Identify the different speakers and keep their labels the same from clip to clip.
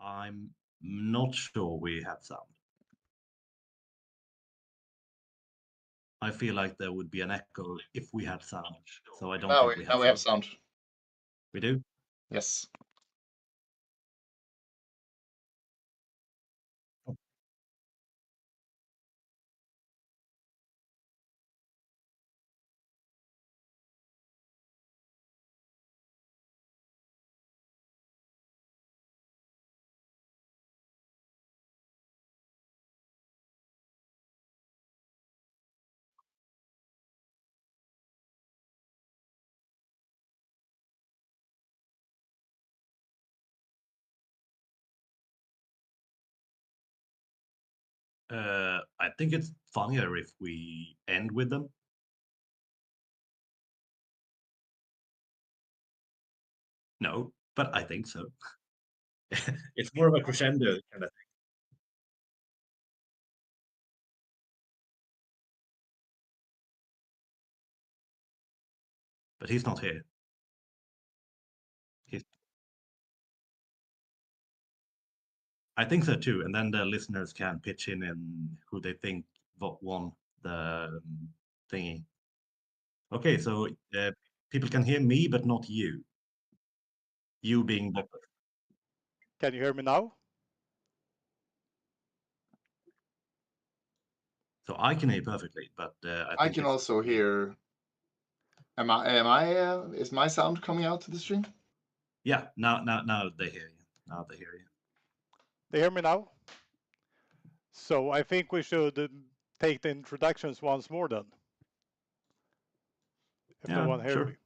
Speaker 1: I'm not sure we have sound. I feel like there would be an echo if we had sound, so I don't think we have
Speaker 2: Now we have sound.
Speaker 1: We do?
Speaker 2: Yes.
Speaker 1: I think it's funnier if we end with them. No, but I think so. It's more of a crescendo kind of thing. But he's not here. He's... I think so too. And then the listeners can pitch in who they think won the thingy. Okay, so people can hear me, but not you. You being Bob.
Speaker 3: Can you hear me now?
Speaker 1: So I can hear perfectly, but
Speaker 2: I can also hear. Is my sound coming out to the stream?
Speaker 1: Yeah, now they hear you. Now they hear you.
Speaker 3: They hear me now? So I think we should take the introductions once more then. If no one hears me.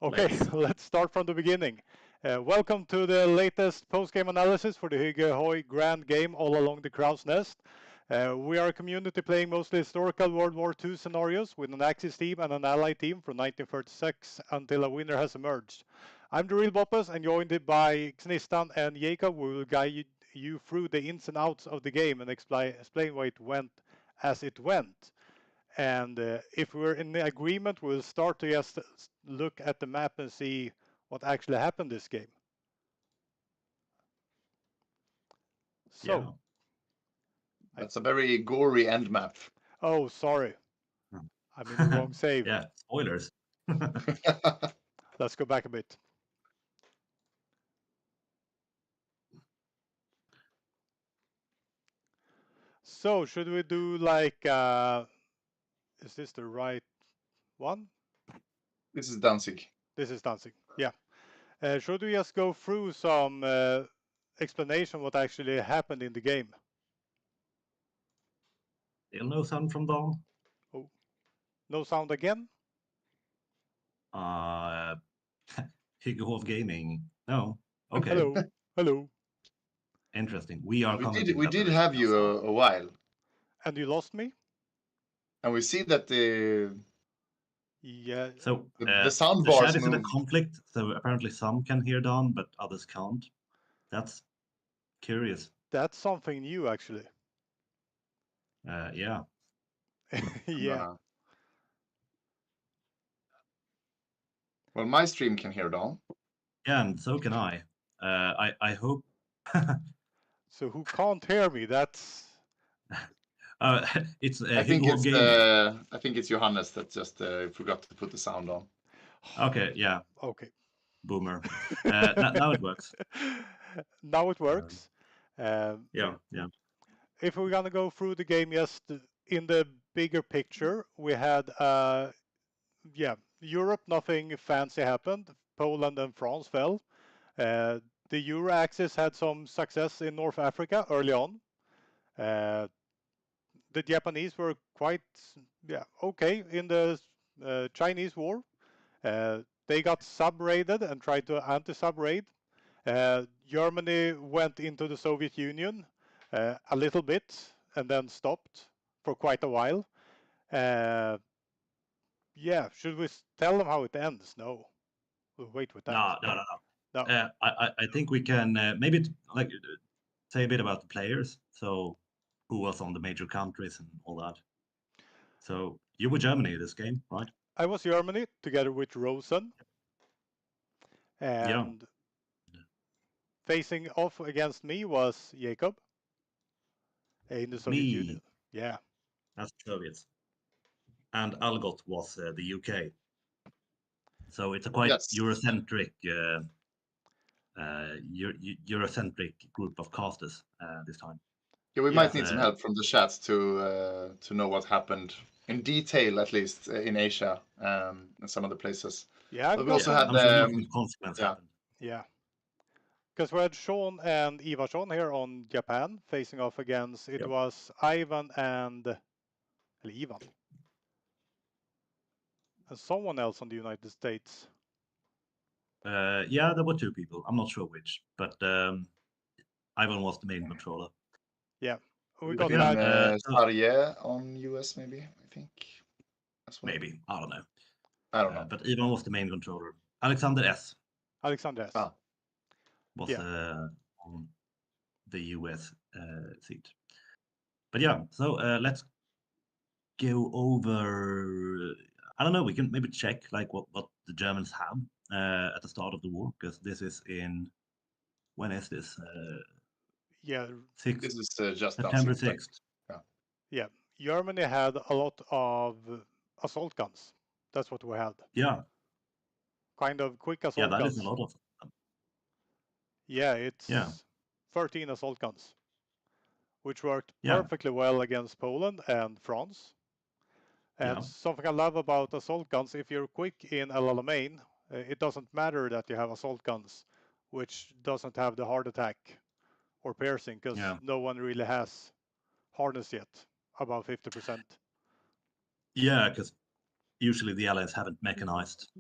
Speaker 3: Okay, let's start from the beginning. Welcome to the latest post-game analysis for the Hygge HOI Grand Game All Along the Crow's Nest. We are a community playing mostly historical World War II scenarios with an Axis team and an Allied team from 1936 until a winner has emerged. I'm the real Boppus, and joined by Xnistan and Jacob. We will guide you through the ins and outs of the game and explain why it went as it went. And if we're in agreement, we'll start to just look at the map and see what actually happened this game. So,
Speaker 1: yeah.
Speaker 2: That's a very gory end map.
Speaker 3: Oh, sorry. I'm in the wrong save.
Speaker 1: Yeah, spoilers.
Speaker 3: Let's go back a bit. So, should we do like, is this the right one?
Speaker 2: This is Danzig.
Speaker 3: This is Danzig, yeah. Should we just go through some explanation what actually happened in the game?
Speaker 1: Still no sound from Dawn?
Speaker 3: Oh, no sound again?
Speaker 1: Hygge of Gaming. No. Okay.
Speaker 3: Hello. Hello.
Speaker 1: Interesting. We are
Speaker 2: We did have you a while.
Speaker 3: And you lost me?
Speaker 2: And we see that the
Speaker 1: So
Speaker 2: the sound
Speaker 1: the
Speaker 2: bars
Speaker 1: chat is in a
Speaker 2: moved.
Speaker 1: conflict, so apparently some can hear Dawn, but others can't. That's curious.
Speaker 3: That's something new, actually.
Speaker 1: Yeah.
Speaker 3: Yeah.
Speaker 2: Well, my stream can hear Dawn.
Speaker 1: Yeah, and so can I. I hope.
Speaker 3: So who can't hear me? That's.
Speaker 1: It's
Speaker 2: I think
Speaker 1: Hygge of Gaming.
Speaker 2: I think it's Johannes that just forgot to put the sound on.
Speaker 1: Okay. Yeah.
Speaker 3: Okay.
Speaker 1: Boomer. Now it works.
Speaker 3: Now it works.
Speaker 1: Yeah.
Speaker 3: If we're gonna go through the game, just in the bigger picture, we had Europe, nothing fancy happened. Poland and France fell. The Euro axis had some success in North Africa early on. The Japanese were quite okay in the Chinese war. They got sub-raided and tried to anti-sub raid. Germany went into the Soviet Union a little bit and then stopped for quite a while. Should we tell them how it ends? No, we'll wait with that.
Speaker 1: No. I think we can maybe say a bit about the players. So who was on the major countries and all that. So you were Germany this game, right?
Speaker 3: I was Germany together with Rosen. And facing off against me was Jacob in the Soviet Union.
Speaker 1: Me,
Speaker 3: Yeah.
Speaker 1: as Soviets. And Algot was the UK. So it's a quite
Speaker 2: Yes.
Speaker 1: Eurocentric Eurocentric group of casters this time.
Speaker 2: Yeah, we
Speaker 3: Yeah.
Speaker 2: might need some help from the chat to know what happened in detail, at least in Asia and some other places.
Speaker 3: Yeah,
Speaker 2: But we also
Speaker 1: Yeah,
Speaker 2: had
Speaker 1: I'm sure nothing consequence
Speaker 2: yeah.
Speaker 1: happened.
Speaker 3: Yeah. Because we had Sean and Ivarsson here on Japan facing off against, it
Speaker 1: Yep.
Speaker 3: was Ivan and Ivan. And someone else on the United States.
Speaker 1: Yeah, there were two people. I'm not sure which, but Ivan was the main controller.
Speaker 3: Yeah. We
Speaker 2: But
Speaker 3: got
Speaker 2: then
Speaker 3: back.
Speaker 2: Sarje on US, maybe, I think, as well.
Speaker 1: Maybe, I don't know.
Speaker 2: I don't know.
Speaker 1: But Ivan was the main controller. Alexander S.
Speaker 3: Alexander S.
Speaker 2: Ah.
Speaker 1: was
Speaker 3: Yeah.
Speaker 1: on the US seat. But yeah, so let's go over. I don't know. We can maybe check like what the Germans have at the start of the war, because this is in, when is this?
Speaker 3: Yeah.
Speaker 2: 6th. This is just
Speaker 1: September
Speaker 2: now,
Speaker 1: 6th.
Speaker 3: Yeah. Germany had a lot of assault guns. That's what we had.
Speaker 1: Yeah.
Speaker 3: Kind of quick assault
Speaker 1: Yeah, that
Speaker 3: guns.
Speaker 1: is a lot of them.
Speaker 3: Yeah, it's
Speaker 1: Yeah.
Speaker 3: 13 assault guns, which worked
Speaker 1: Yeah.
Speaker 3: perfectly well against Poland and France. And
Speaker 1: Yeah.
Speaker 3: something I love about assault guns, if you're quick in Alamein, it doesn't matter that you have assault guns, which doesn't have the hard attack or piercing, because
Speaker 1: Yeah.
Speaker 3: no one really has hardness yet, about 50%.
Speaker 1: Yeah, because usually the allies haven't mechanized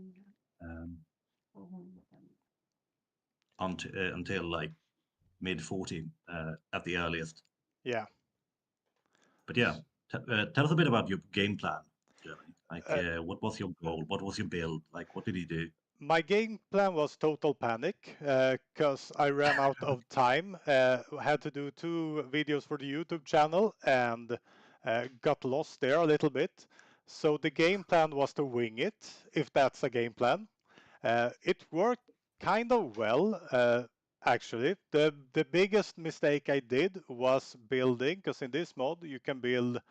Speaker 1: until like mid 40 at the earliest.
Speaker 3: Yeah.
Speaker 1: But yeah, tell us a bit about your game plan, Germany. Like, what was your goal? What was your build? Like, what did you do?
Speaker 3: My game plan was total panic because I ran out of time. Had to do 2 videos for the YouTube channel and got lost there a little bit. So the game plan was to wing it, if that's a game plan. It worked kind of well, actually. The biggest mistake I did was building, because in this mod you can build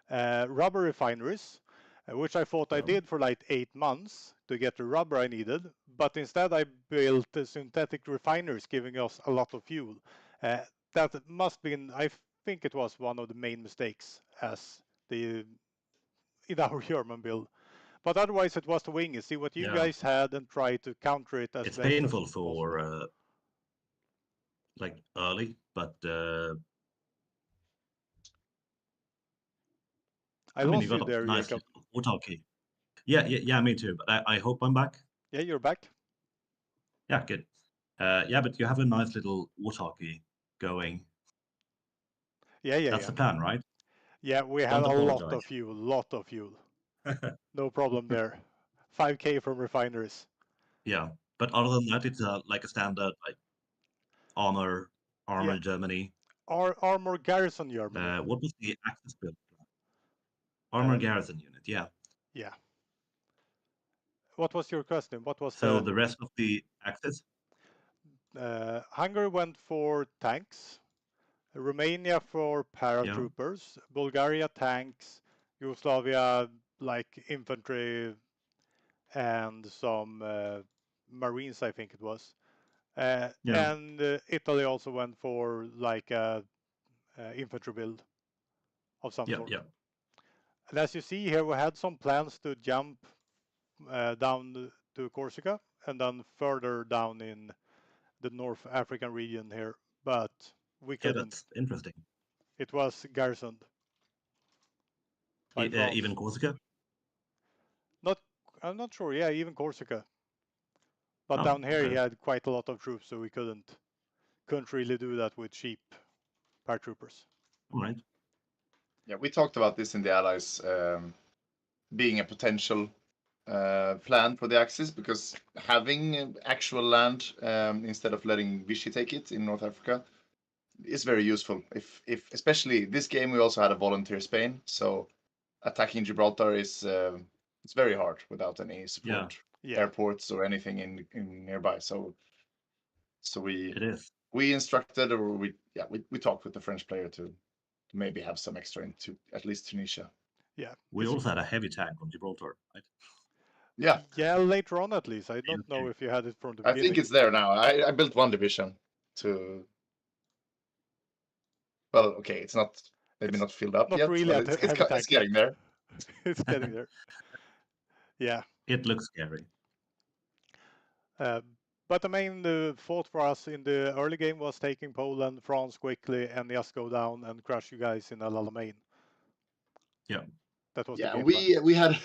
Speaker 3: rubber refineries, which I thought I did for like 8 months to get the rubber I needed, but instead I built synthetic refineries, giving us a lot of fuel. That must be, I think it was one of the main mistakes as in our German build. But otherwise, it was to wing it, see what you guys had, and try to counter it as
Speaker 1: it's
Speaker 3: best as
Speaker 1: painful
Speaker 3: possible.
Speaker 1: for like early, but
Speaker 3: I
Speaker 1: mean,
Speaker 3: lost
Speaker 1: you got
Speaker 3: you there,
Speaker 1: a nice
Speaker 3: Jacob.
Speaker 1: autarky. Yeah, me too. But I hope I'm back.
Speaker 3: Yeah, you're back.
Speaker 1: Yeah, good. Yeah, but you have a nice little autarky going.
Speaker 3: Yeah.
Speaker 1: That's the plan, right?
Speaker 3: Yeah, we had
Speaker 1: Don't
Speaker 3: a lot
Speaker 1: apologize.
Speaker 3: of fuel. No problem there. 5K from refineries.
Speaker 1: Yeah, but other than that, it's like a standard like armor
Speaker 3: Yeah.
Speaker 1: Germany.
Speaker 3: Armor garrison Germany.
Speaker 1: What was the Axis build? Armor garrison unit. Yeah.
Speaker 3: Yeah. What was your question? What was
Speaker 1: So the rest of the Axis?
Speaker 3: Hungary went for tanks, Romania for paratroopers, Bulgaria tanks, Yugoslavia like infantry, and some marines, I think it was. And Italy also went for like a infantry build of some sort.
Speaker 1: Yeah.
Speaker 3: And as you see here, we had some plans to jump down to Corsica and then further down in the North African region here, but we couldn't.
Speaker 1: Yeah, that's interesting.
Speaker 3: It was garrisoned by France.
Speaker 1: Even Corsica?
Speaker 3: I'm not sure. Yeah, even Corsica. But down here he had quite a lot of troops, so we couldn't really do that with cheap paratroopers.
Speaker 1: All right.
Speaker 2: Yeah, we talked about this in the Allies being a potential plan for the Axis, because having actual land instead of letting Vichy take it in North Africa is very useful. If especially this game, we also had a volunteer Spain, so attacking Gibraltar is it's very hard without any support airports or anything in nearby. So So
Speaker 1: It is.
Speaker 2: we instructed, or we talked with the French player to maybe have some extra into at least Tunisia.
Speaker 3: Yeah.
Speaker 1: We also had a heavy tank on Gibraltar, right?
Speaker 2: Yeah,
Speaker 3: Yeah, later on at least. I don't know
Speaker 1: Okay.
Speaker 3: if you had it from the
Speaker 2: I
Speaker 3: beginning.
Speaker 2: think it's there now. I built one division to. Well, okay, it's not maybe
Speaker 3: It's
Speaker 2: not filled up
Speaker 3: not
Speaker 2: yet,
Speaker 3: really
Speaker 2: but
Speaker 3: a heavy
Speaker 2: it's
Speaker 3: tank
Speaker 2: getting
Speaker 3: yet.
Speaker 2: there.
Speaker 3: It's getting there. Yeah.
Speaker 1: It looks scary.
Speaker 3: But the main fault for us in the early game was taking Poland, France quickly, and just go down and crush you guys in Alamein.
Speaker 1: Yeah.
Speaker 3: That was the
Speaker 2: Yeah,
Speaker 3: game plan.
Speaker 2: we had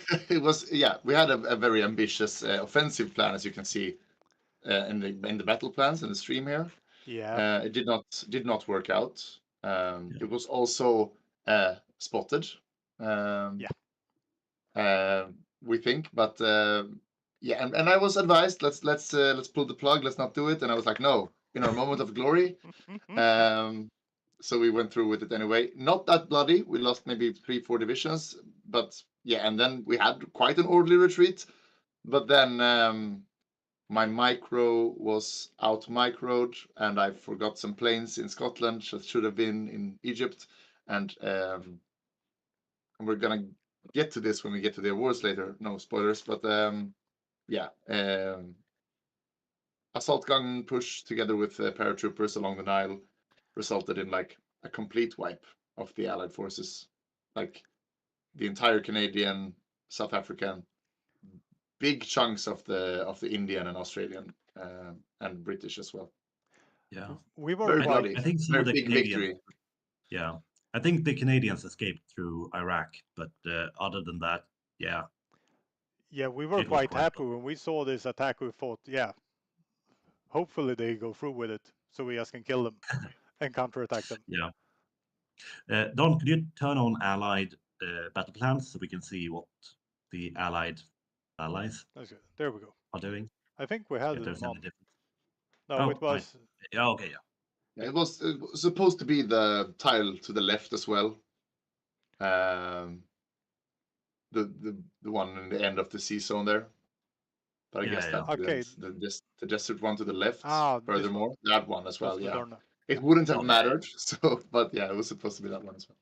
Speaker 2: we had a very ambitious offensive plan, as you can see in the battle plans in the stream here.
Speaker 3: Yeah.
Speaker 2: It did not work out.
Speaker 1: Yeah.
Speaker 2: It was also spotted. We think, but yeah, and I was advised let's pull the plug, let's not do it, and I was like, no, in our moment of glory. So we went through with it anyway. Not that bloody. We lost maybe 3-4 divisions, but yeah, and then we had quite an orderly retreat. But then my micro was out microed, and I forgot some planes in Scotland that should have been in Egypt, and we're gonna get to this when we get to the awards later. No spoilers, but yeah, assault gun push together with paratroopers along the Nile resulted in like a complete wipe of the Allied forces, like the entire Canadian, South African, big chunks of the Indian and Australian and British as well.
Speaker 1: Yeah.
Speaker 3: We were
Speaker 2: Very
Speaker 3: quite.
Speaker 2: bloody.
Speaker 1: I think some
Speaker 2: Very
Speaker 1: of the
Speaker 2: big
Speaker 1: Canadians.
Speaker 2: victory.
Speaker 1: Yeah. I think the Canadians escaped through Iraq, but other than that, yeah.
Speaker 3: Yeah, we were
Speaker 1: It was
Speaker 3: quite
Speaker 1: quite
Speaker 3: happy when we saw this attack. We thought, yeah, hopefully they go through with it, so we just can kill them and counterattack them.
Speaker 1: Yeah. Don, could you turn on Allied battle plans so we can see what the allies
Speaker 3: That's good. There we go.
Speaker 1: are doing?
Speaker 3: I think we had
Speaker 1: If there's
Speaker 3: them
Speaker 1: any
Speaker 3: on.
Speaker 1: difference.
Speaker 3: No,
Speaker 1: Oh,
Speaker 3: it was.
Speaker 1: Yeah, okay, yeah.
Speaker 2: Yeah, it was supposed to be the tile to the left as well. The one in the end of the sea zone there. But I guess that
Speaker 3: Okay.
Speaker 2: the desert one to the left.
Speaker 3: This
Speaker 2: Furthermore,
Speaker 3: one.
Speaker 2: that one as well.
Speaker 3: Was
Speaker 2: Yeah,
Speaker 3: Moderna.
Speaker 2: it wouldn't have
Speaker 1: Okay.
Speaker 2: mattered. So, but yeah, it was supposed to be that one as well.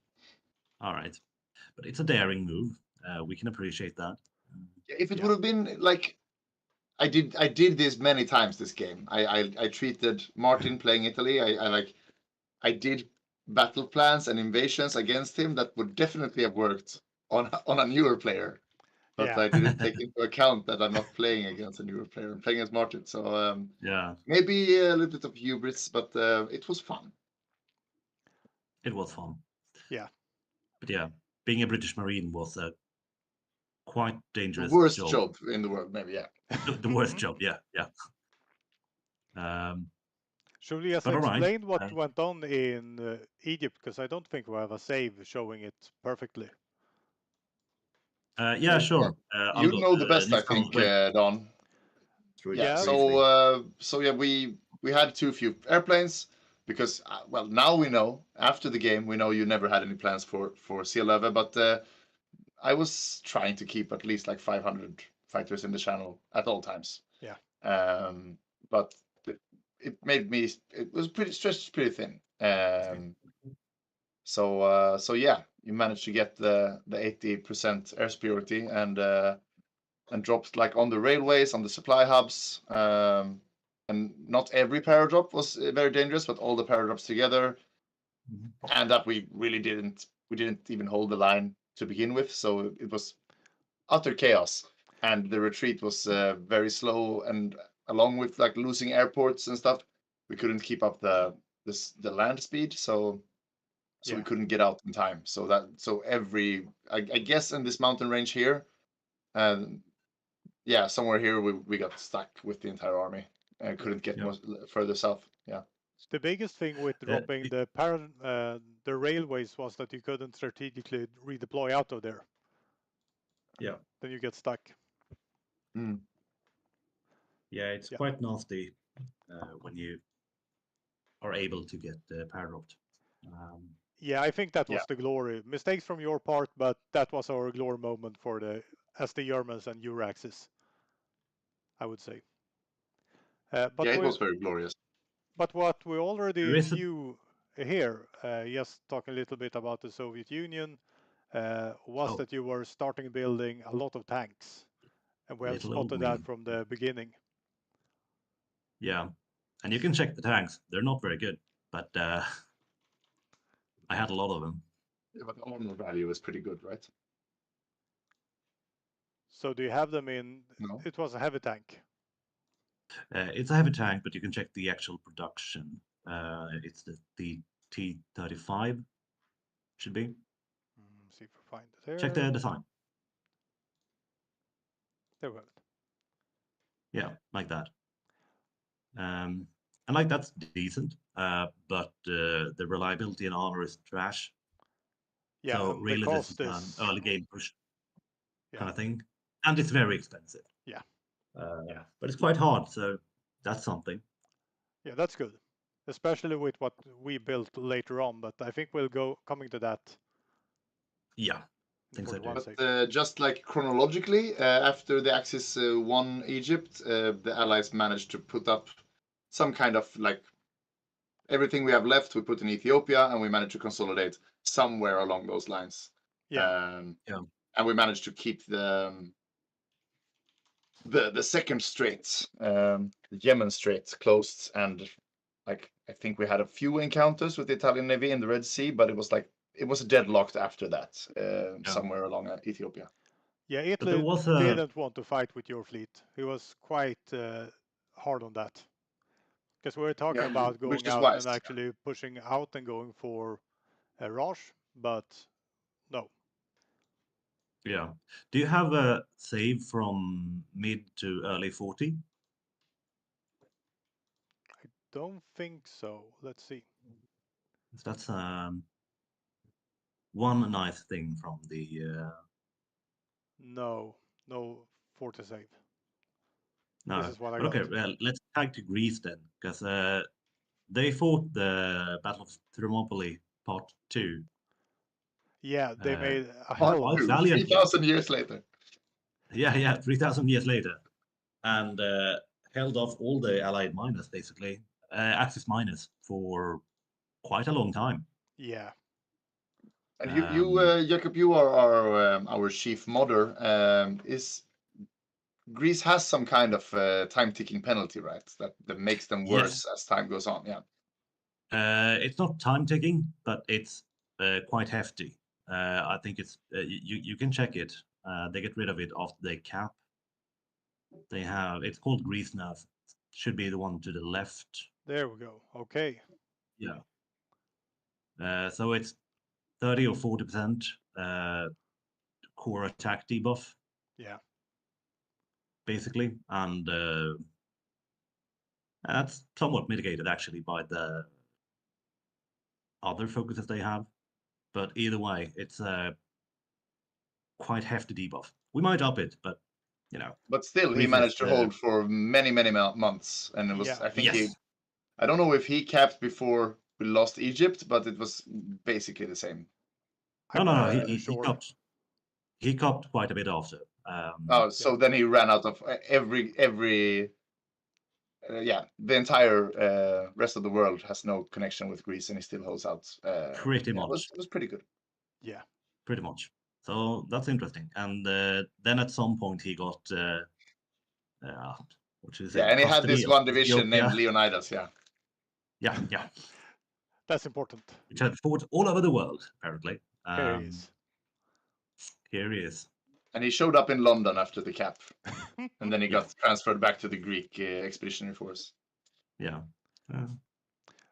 Speaker 1: All right, but it's a daring move. We can appreciate that.
Speaker 2: If it would have been like I did this many times this game. I treated Martin playing Italy. I did battle plans and invasions against him that would definitely have worked on a newer player. But
Speaker 3: Yeah.
Speaker 2: I didn't take into account that I'm not playing against a newer player. I'm playing as Martin. So
Speaker 1: Yeah,
Speaker 2: maybe a little bit of hubris, but it was fun.
Speaker 1: it was fun.
Speaker 3: Yeah.
Speaker 1: But yeah, being a British Marine was a quite dangerous
Speaker 2: Worst job in the world, maybe. Yeah.
Speaker 1: The worst job. Yeah, yeah.
Speaker 3: Should we just
Speaker 1: But all right,
Speaker 3: explain what went on in Egypt? Because I don't think we have a save showing it perfectly.
Speaker 1: yeah, sure.
Speaker 2: You know the best, I
Speaker 1: This comes
Speaker 2: think,
Speaker 1: with
Speaker 2: Don.
Speaker 1: through
Speaker 2: Yeah.
Speaker 1: briefly.
Speaker 2: So yeah, we had too few airplanes because well, now we know after the game we know you never had any plans for sea level, but I was trying to keep at least like 500 fighters in the channel at all times.
Speaker 3: Yeah.
Speaker 2: But it made me. It was pretty stretched, pretty thin. So yeah, you managed to get the 80% air superiority and dropped like on the railways, on the supply hubs. And not every paradrop was very dangerous, but all the paradrops together. And that we really didn't even hold the line to begin with, so it was utter chaos. And the retreat was very slow, and along with like losing airports and stuff, we couldn't keep up the land speed, so we couldn't get out in time. So every I guess in this mountain range here, yeah, somewhere here we got stuck with the entire army and couldn't get further south. Yeah.
Speaker 3: The biggest thing with dropping the railways was that you couldn't strategically redeploy out of there.
Speaker 1: Yeah.
Speaker 3: Then you get stuck.
Speaker 1: Yeah, it's quite nasty when you are able to get paradropped.
Speaker 3: Yeah, I think that was the glory. Mistakes from your part, but that was our glory moment for the Germans and Euraxis, I would say. But
Speaker 2: it was very glorious.
Speaker 3: But what we already
Speaker 1: There is a-
Speaker 3: knew here, just talking a little bit about the Soviet Union, was
Speaker 1: Oh,
Speaker 3: that you were starting building a lot of tanks, and we have
Speaker 1: little old
Speaker 3: spotted
Speaker 1: me.
Speaker 3: that from the beginning.
Speaker 1: Yeah, and you can check the tanks. They're not very good, but I had a lot of them.
Speaker 2: Yeah, but the armor value is pretty good, right?
Speaker 3: So do you have them in?
Speaker 2: No.
Speaker 3: It was a heavy tank.
Speaker 1: It's a heavy tank, but you can check the actual production. It's the T-35 should be.
Speaker 3: See if we find it there.
Speaker 1: Check the design.
Speaker 3: There we have it.
Speaker 1: Yeah, like that. And like that's decent, but the reliability and armor is trash.
Speaker 3: Yeah,
Speaker 1: So
Speaker 3: and the
Speaker 1: really, this is
Speaker 3: cost
Speaker 1: an
Speaker 3: is
Speaker 1: early game push
Speaker 3: yeah,
Speaker 1: kind of thing, and it's very expensive.
Speaker 3: yeah,
Speaker 1: But it's quite hard, so that's something.
Speaker 3: yeah. That's good, especially with what we built later on. But I think we'll go coming to that.
Speaker 1: Yeah,
Speaker 3: in
Speaker 1: things I do.
Speaker 3: 41
Speaker 2: But
Speaker 3: seconds.
Speaker 2: just like chronologically, after the Axis won Egypt, the Allies managed to put up some kind of like everything we have left, we put in Ethiopia, and we managed to consolidate somewhere along those lines.
Speaker 3: Yeah,
Speaker 2: And we managed to keep the second strait, the Yemen Strait, closed, and like I think we had a few encounters with the Italian Navy in the Red Sea, but it was deadlocked after that, somewhere along Ethiopia.
Speaker 3: yeah.
Speaker 1: But there
Speaker 3: Italy
Speaker 1: was a
Speaker 3: didn't want to fight with your fleet. He was quite hard on that because we were talking
Speaker 2: Yeah,
Speaker 3: about
Speaker 2: which
Speaker 3: going
Speaker 2: is
Speaker 3: out
Speaker 2: wise.
Speaker 3: and actually pushing out and going for a Roche, but no.
Speaker 1: yeah. Do you have a save from mid to early 40?
Speaker 3: I don't think so. Let's see.
Speaker 1: That's one nice thing from the.
Speaker 3: No, no 40 save. This
Speaker 1: No,
Speaker 3: is what I
Speaker 1: but
Speaker 3: got.
Speaker 1: okay. Well, let's tag to Greece then, because they fought the Battle of Thermopylae Part 2
Speaker 3: Yeah, they made a
Speaker 2: Part
Speaker 3: hell of
Speaker 1: quite
Speaker 3: a
Speaker 2: two,
Speaker 3: speech.
Speaker 1: valiantly.
Speaker 2: 3,000 years later.
Speaker 1: Yeah, 3,000 years later, and held off all the Allied miners, basically, Axis miners, for quite a long time.
Speaker 3: Yeah,
Speaker 2: And
Speaker 1: Um,
Speaker 2: Jacob, you are our chief modder. Is Greece has some kind of time ticking penalty, right? That makes them
Speaker 1: yes,
Speaker 2: worse as time goes on. Yeah.
Speaker 1: it's not time ticking, but it's quite hefty. I think it's you can check it. They get rid of it after they cap. They have it's called Grease Nerf. Should be the one to the left.
Speaker 3: there we go. Okay.
Speaker 1: Yeah. So it's 30 or 40% core attack debuff,
Speaker 3: Yeah,
Speaker 1: basically, and that's somewhat mitigated actually by the other focuses they have. But either way, it's a quite hefty debuff. We might up it, but you know,
Speaker 2: But still, he
Speaker 1: Greece is
Speaker 2: managed to hold for many months, and it was.
Speaker 3: yeah.
Speaker 2: I think
Speaker 1: yes,
Speaker 2: I don't know if he capped before we lost Egypt, but it was basically the same.
Speaker 3: I'm
Speaker 1: no.
Speaker 3: not
Speaker 2: Uh,
Speaker 3: really sure.
Speaker 1: He copped quite a bit after.
Speaker 2: oh,
Speaker 3: Yeah,
Speaker 2: so then he ran out of every. Yeah, the entire rest of the world has no connection with Greece, and he still holds out.
Speaker 1: Pretty
Speaker 2: Yeah,
Speaker 1: much,
Speaker 2: it was pretty good.
Speaker 3: yeah.
Speaker 1: pretty much. So that's interesting. And then at some point he got uh, what should I say,
Speaker 2: Yeah, and he had
Speaker 1: custody
Speaker 2: this
Speaker 1: of
Speaker 2: one division named
Speaker 1: Ethiopia.
Speaker 2: Leonidas. Yeah.
Speaker 1: Yeah,
Speaker 3: That's important.
Speaker 1: which had fought all over the world apparently.
Speaker 3: Here he is.
Speaker 1: Here he is.
Speaker 2: And he showed up in London after the cap, and then he got transferred back to the Greek expeditionary force.
Speaker 1: Yeah.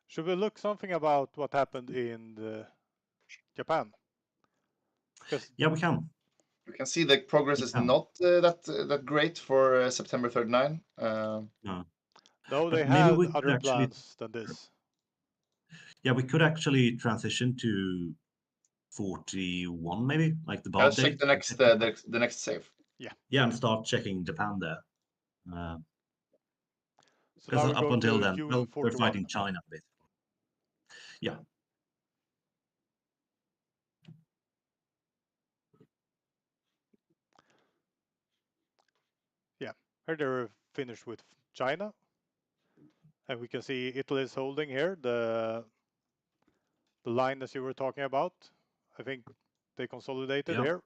Speaker 3: Should we look something about what happened in Japan? Because
Speaker 1: Yeah, we can.
Speaker 2: You can see the progress
Speaker 1: We
Speaker 2: is
Speaker 1: can.
Speaker 2: not that great for September 39.
Speaker 1: No.
Speaker 3: no, they
Speaker 1: But maybe
Speaker 3: had
Speaker 1: we could
Speaker 3: other
Speaker 1: actually,
Speaker 3: plans than this.
Speaker 1: yeah, we could actually transition to 41, maybe like the
Speaker 2: Let's
Speaker 1: Bob
Speaker 2: check
Speaker 1: date.
Speaker 2: the next save.
Speaker 1: Yeah, and start checking Japan there.
Speaker 3: So
Speaker 1: Because
Speaker 3: now we
Speaker 1: up
Speaker 3: go
Speaker 1: until
Speaker 3: to
Speaker 1: then,
Speaker 3: June
Speaker 1: well, we're
Speaker 3: 41.
Speaker 1: fighting China, basically. Yeah.
Speaker 3: Yeah, here they're finished with China. And we can see Italy is holding here the line as you were talking about. I think they consolidated
Speaker 1: Yeah,
Speaker 3: here.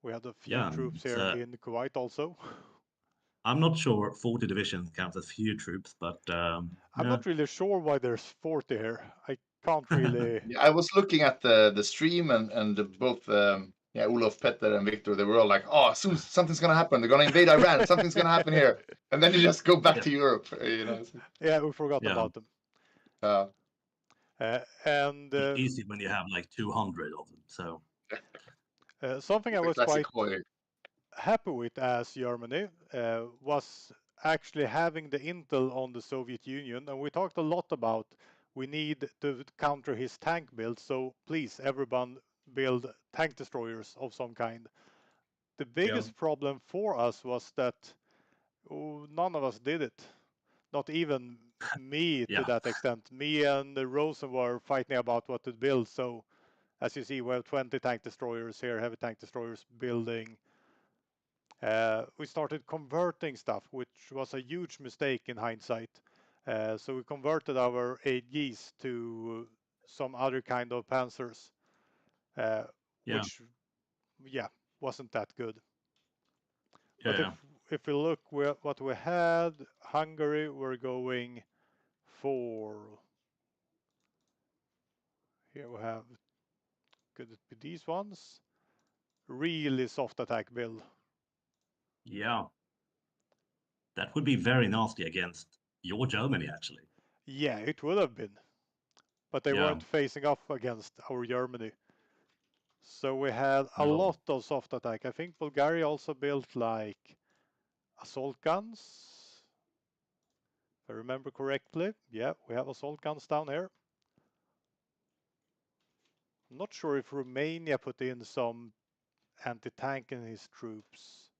Speaker 3: We had a few
Speaker 1: yeah.
Speaker 3: troops
Speaker 1: It's,
Speaker 3: here in Kuwait also.
Speaker 1: I'm not sure 40 divisions counts as few troops, but
Speaker 3: I'm
Speaker 1: yeah,
Speaker 3: not really sure why there's 40 here. I can't really.
Speaker 2: Yeah, I was looking at the stream and both yeah, Olof, Petter, and Victor. They were all like, "Oh, soon something's gonna happen. They're gonna invade Iran. Something's gonna happen here." And then you just go back
Speaker 1: yeah,
Speaker 2: to Europe. You know.
Speaker 3: Yeah, we forgot
Speaker 1: yeah.
Speaker 3: about them.
Speaker 2: Uh,
Speaker 3: And
Speaker 1: It's easy when you have like 200 of them. So
Speaker 3: something I
Speaker 2: the
Speaker 3: was
Speaker 2: classic
Speaker 3: quite
Speaker 2: HOI.
Speaker 3: happy with as Germany was actually having the intel on the Soviet Union, and we talked a lot about we need to counter his tank build. So please, everyone, build tank destroyers of some kind. The
Speaker 1: yeah,
Speaker 3: biggest problem for us was that none of us did it. Not even me to
Speaker 1: yeah,
Speaker 3: that extent. Me and Rosen were fighting about what to build. So as you see, we have 20 tank destroyers here, heavy tank destroyers building. We started converting stuff, which was a huge mistake in hindsight. So we converted our 8Gs to some other kind of panzers, uh,
Speaker 1: yeah,
Speaker 3: which, yeah, wasn't that good. But
Speaker 1: yeah,
Speaker 3: if we look what we had, Hungary, we're going for. Here we have. Could it be these ones? Really soft attack build.
Speaker 1: yeah. That would be very nasty against your Germany, actually.
Speaker 3: Yeah, it would have been, but they
Speaker 1: Yeah,
Speaker 3: weren't facing off against our Germany. So we had a
Speaker 1: no.
Speaker 3: lot of soft attack. I think Bulgaria also built like assault guns, if I remember correctly. Yeah, we have assault guns down here. I'm not sure if Romania put in some anti-tank in his troops.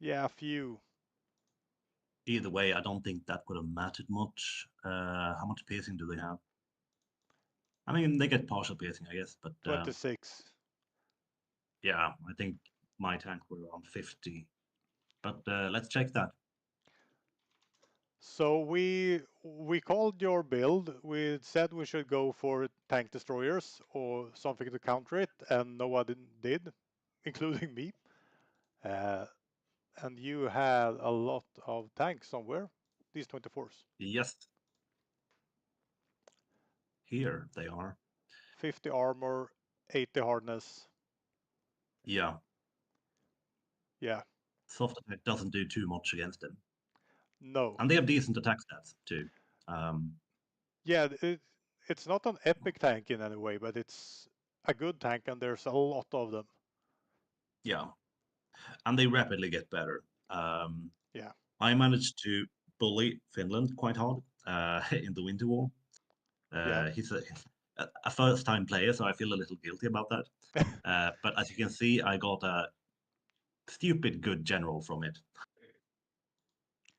Speaker 3: Yeah, a few.
Speaker 1: Either way, I don't think that would have mattered much. How much piercing do they have? I mean, they get partial piercing, I guess, but
Speaker 3: 26.
Speaker 1: yeah, I think my tank were around 50. But let's check that.
Speaker 3: So we called your build. We said we should go for tank destroyers or something to counter it, and no one did, including me. Uh, and you had a lot of tanks somewhere. These 24s.
Speaker 1: Yes, here they are.
Speaker 3: 50 armor, 80 hardness.
Speaker 1: Yeah,
Speaker 3: Yeah,
Speaker 1: soft attack doesn't do too much against them.
Speaker 3: no.
Speaker 1: And they have decent attack stats too.
Speaker 3: Yeah, it's not an epic tank in any way, but it's a good tank, and there's a lot of them.
Speaker 1: Yeah, and they rapidly get better.
Speaker 3: Yeah,
Speaker 1: I managed to bully Finland quite hard in the Winter War.
Speaker 3: yeah,
Speaker 1: He's a first-time player, so I feel a little guilty about that. But as you can see, I got a stupid good general from it.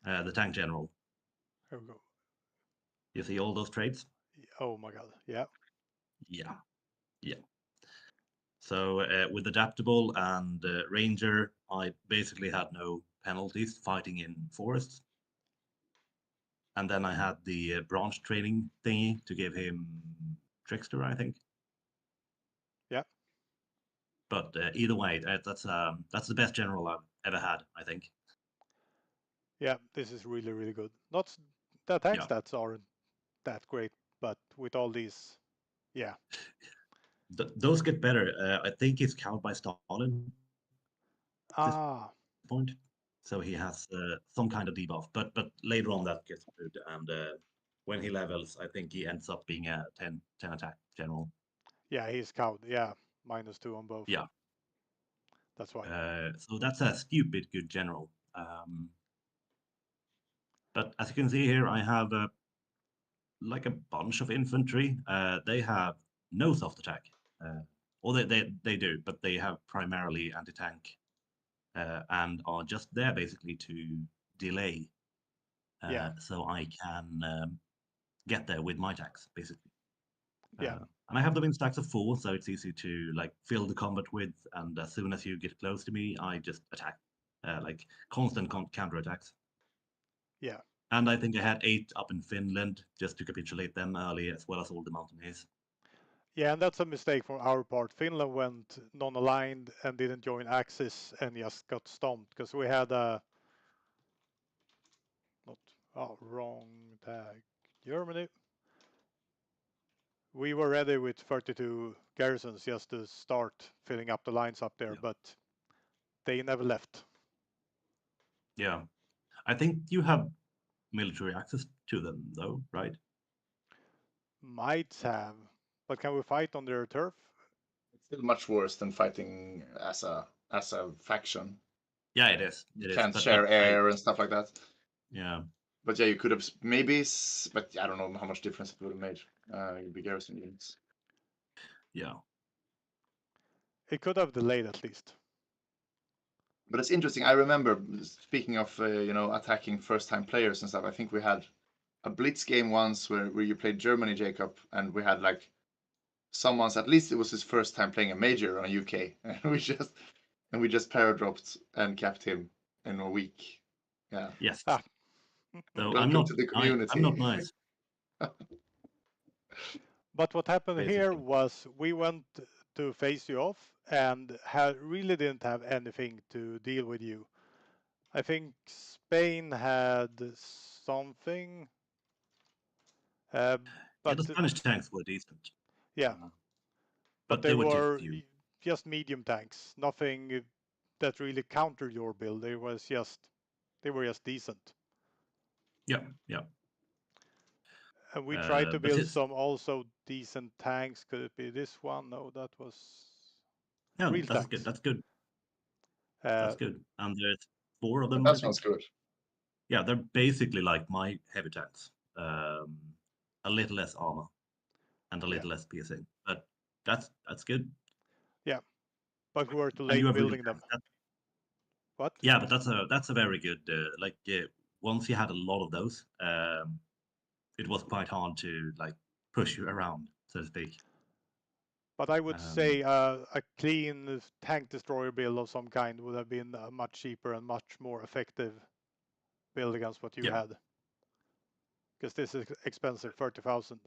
Speaker 1: The tank general.
Speaker 3: here we go.
Speaker 1: You see all those traits?
Speaker 3: Oh my god, yeah,
Speaker 1: Yeah, yeah. So with adaptable and ranger, I basically had no penalties fighting in forests. And then I had the branch training thingy to give him trickster, I think.
Speaker 3: yeah,
Speaker 1: But either way, that's the best general I've ever had, I think.
Speaker 3: yeah. This is really, really good. Not the tank
Speaker 1: Yeah,
Speaker 3: stats aren't that great, but with all these, yeah.
Speaker 1: Those get better. I think he's cowed by Stalin at this
Speaker 3: Ah,
Speaker 1: point, so he has some kind of debuff. But later on that gets good, and when he levels, I think he ends up being a 10 attack general.
Speaker 3: yeah, he's cowed. Yeah, -2 on both.
Speaker 1: Yeah.
Speaker 3: That's why.
Speaker 1: So that's a stupid good general. But as you can see here, I have like a bunch of infantry. They have no soft attack, or they do, but they have primarily anti-tank and are just there basically to delay,
Speaker 3: Yeah,
Speaker 1: so I can get there with my attacks basically.
Speaker 3: yeah,
Speaker 1: And I have them in stacks of 4, so it's easy to like fill the combat with. And as soon as you get close to me, I just attack. like constant counterattacks.
Speaker 3: Yeah.
Speaker 1: And I think I had 8 up in Finland just to capitulate them early, as well as all the Mountaineers.
Speaker 3: Yeah, and that's a mistake from our part. Finland went non-aligned and didn't join Axis and just got stomped because we had a wrong tag. Germany. We were ready with 32 garrisons just to start filling up the lines up there, but they never left.
Speaker 1: Yeah, I think you have military access to them, though, right?
Speaker 3: Might have, but can we fight on their turf?
Speaker 2: It's still much worse than fighting as a faction.
Speaker 1: Yeah, it is.
Speaker 2: You can't share air and stuff like that.
Speaker 1: Yeah.
Speaker 2: But yeah, you could have maybe, but I don't know how much difference it would have made. Big garrison units.
Speaker 1: Yeah.
Speaker 3: It could have delayed at least.
Speaker 2: But it's interesting. I remember, speaking of attacking first-time players and stuff. I think we had a blitz game once where you played Germany, Jacob, and we had like someone's, at least it was his first time playing a major on UK, and we just paradropped and kept him in a week. Yeah.
Speaker 1: Yes.
Speaker 3: Ah.
Speaker 1: So
Speaker 2: Welcome to the community.
Speaker 1: I'm not nice.
Speaker 3: But what happened
Speaker 1: Basically.
Speaker 3: here was we went to face you off and really didn't have anything to deal with you. I think Spain had something. But
Speaker 1: the Spanish tanks were decent.
Speaker 3: Yeah.
Speaker 1: But
Speaker 3: they
Speaker 1: were
Speaker 3: were
Speaker 1: too few.
Speaker 3: just medium tanks, nothing that really countered your build. They were just decent.
Speaker 1: Yeah, yeah.
Speaker 3: And we tried to build
Speaker 1: it's-
Speaker 3: some also decent tanks. Could it be this one? No, that was
Speaker 1: Yeah,
Speaker 3: real
Speaker 1: that's
Speaker 3: tanks.
Speaker 1: good. That's good. That's good. And there's 4 of them.
Speaker 2: That sounds good.
Speaker 1: Yeah, they're basically like my heavy tanks. A little less armor and a little less piercing. But that's good.
Speaker 3: Yeah. But we were too
Speaker 1: And
Speaker 3: late
Speaker 1: you have
Speaker 3: building them. What?
Speaker 1: Yeah, but that's a very good once you had a lot of those, it was quite hard to like push you around, so to speak.
Speaker 3: But I would say a clean tank destroyer build of some kind would have been much cheaper and much more effective build against what you had. Because this is expensive, 30,000.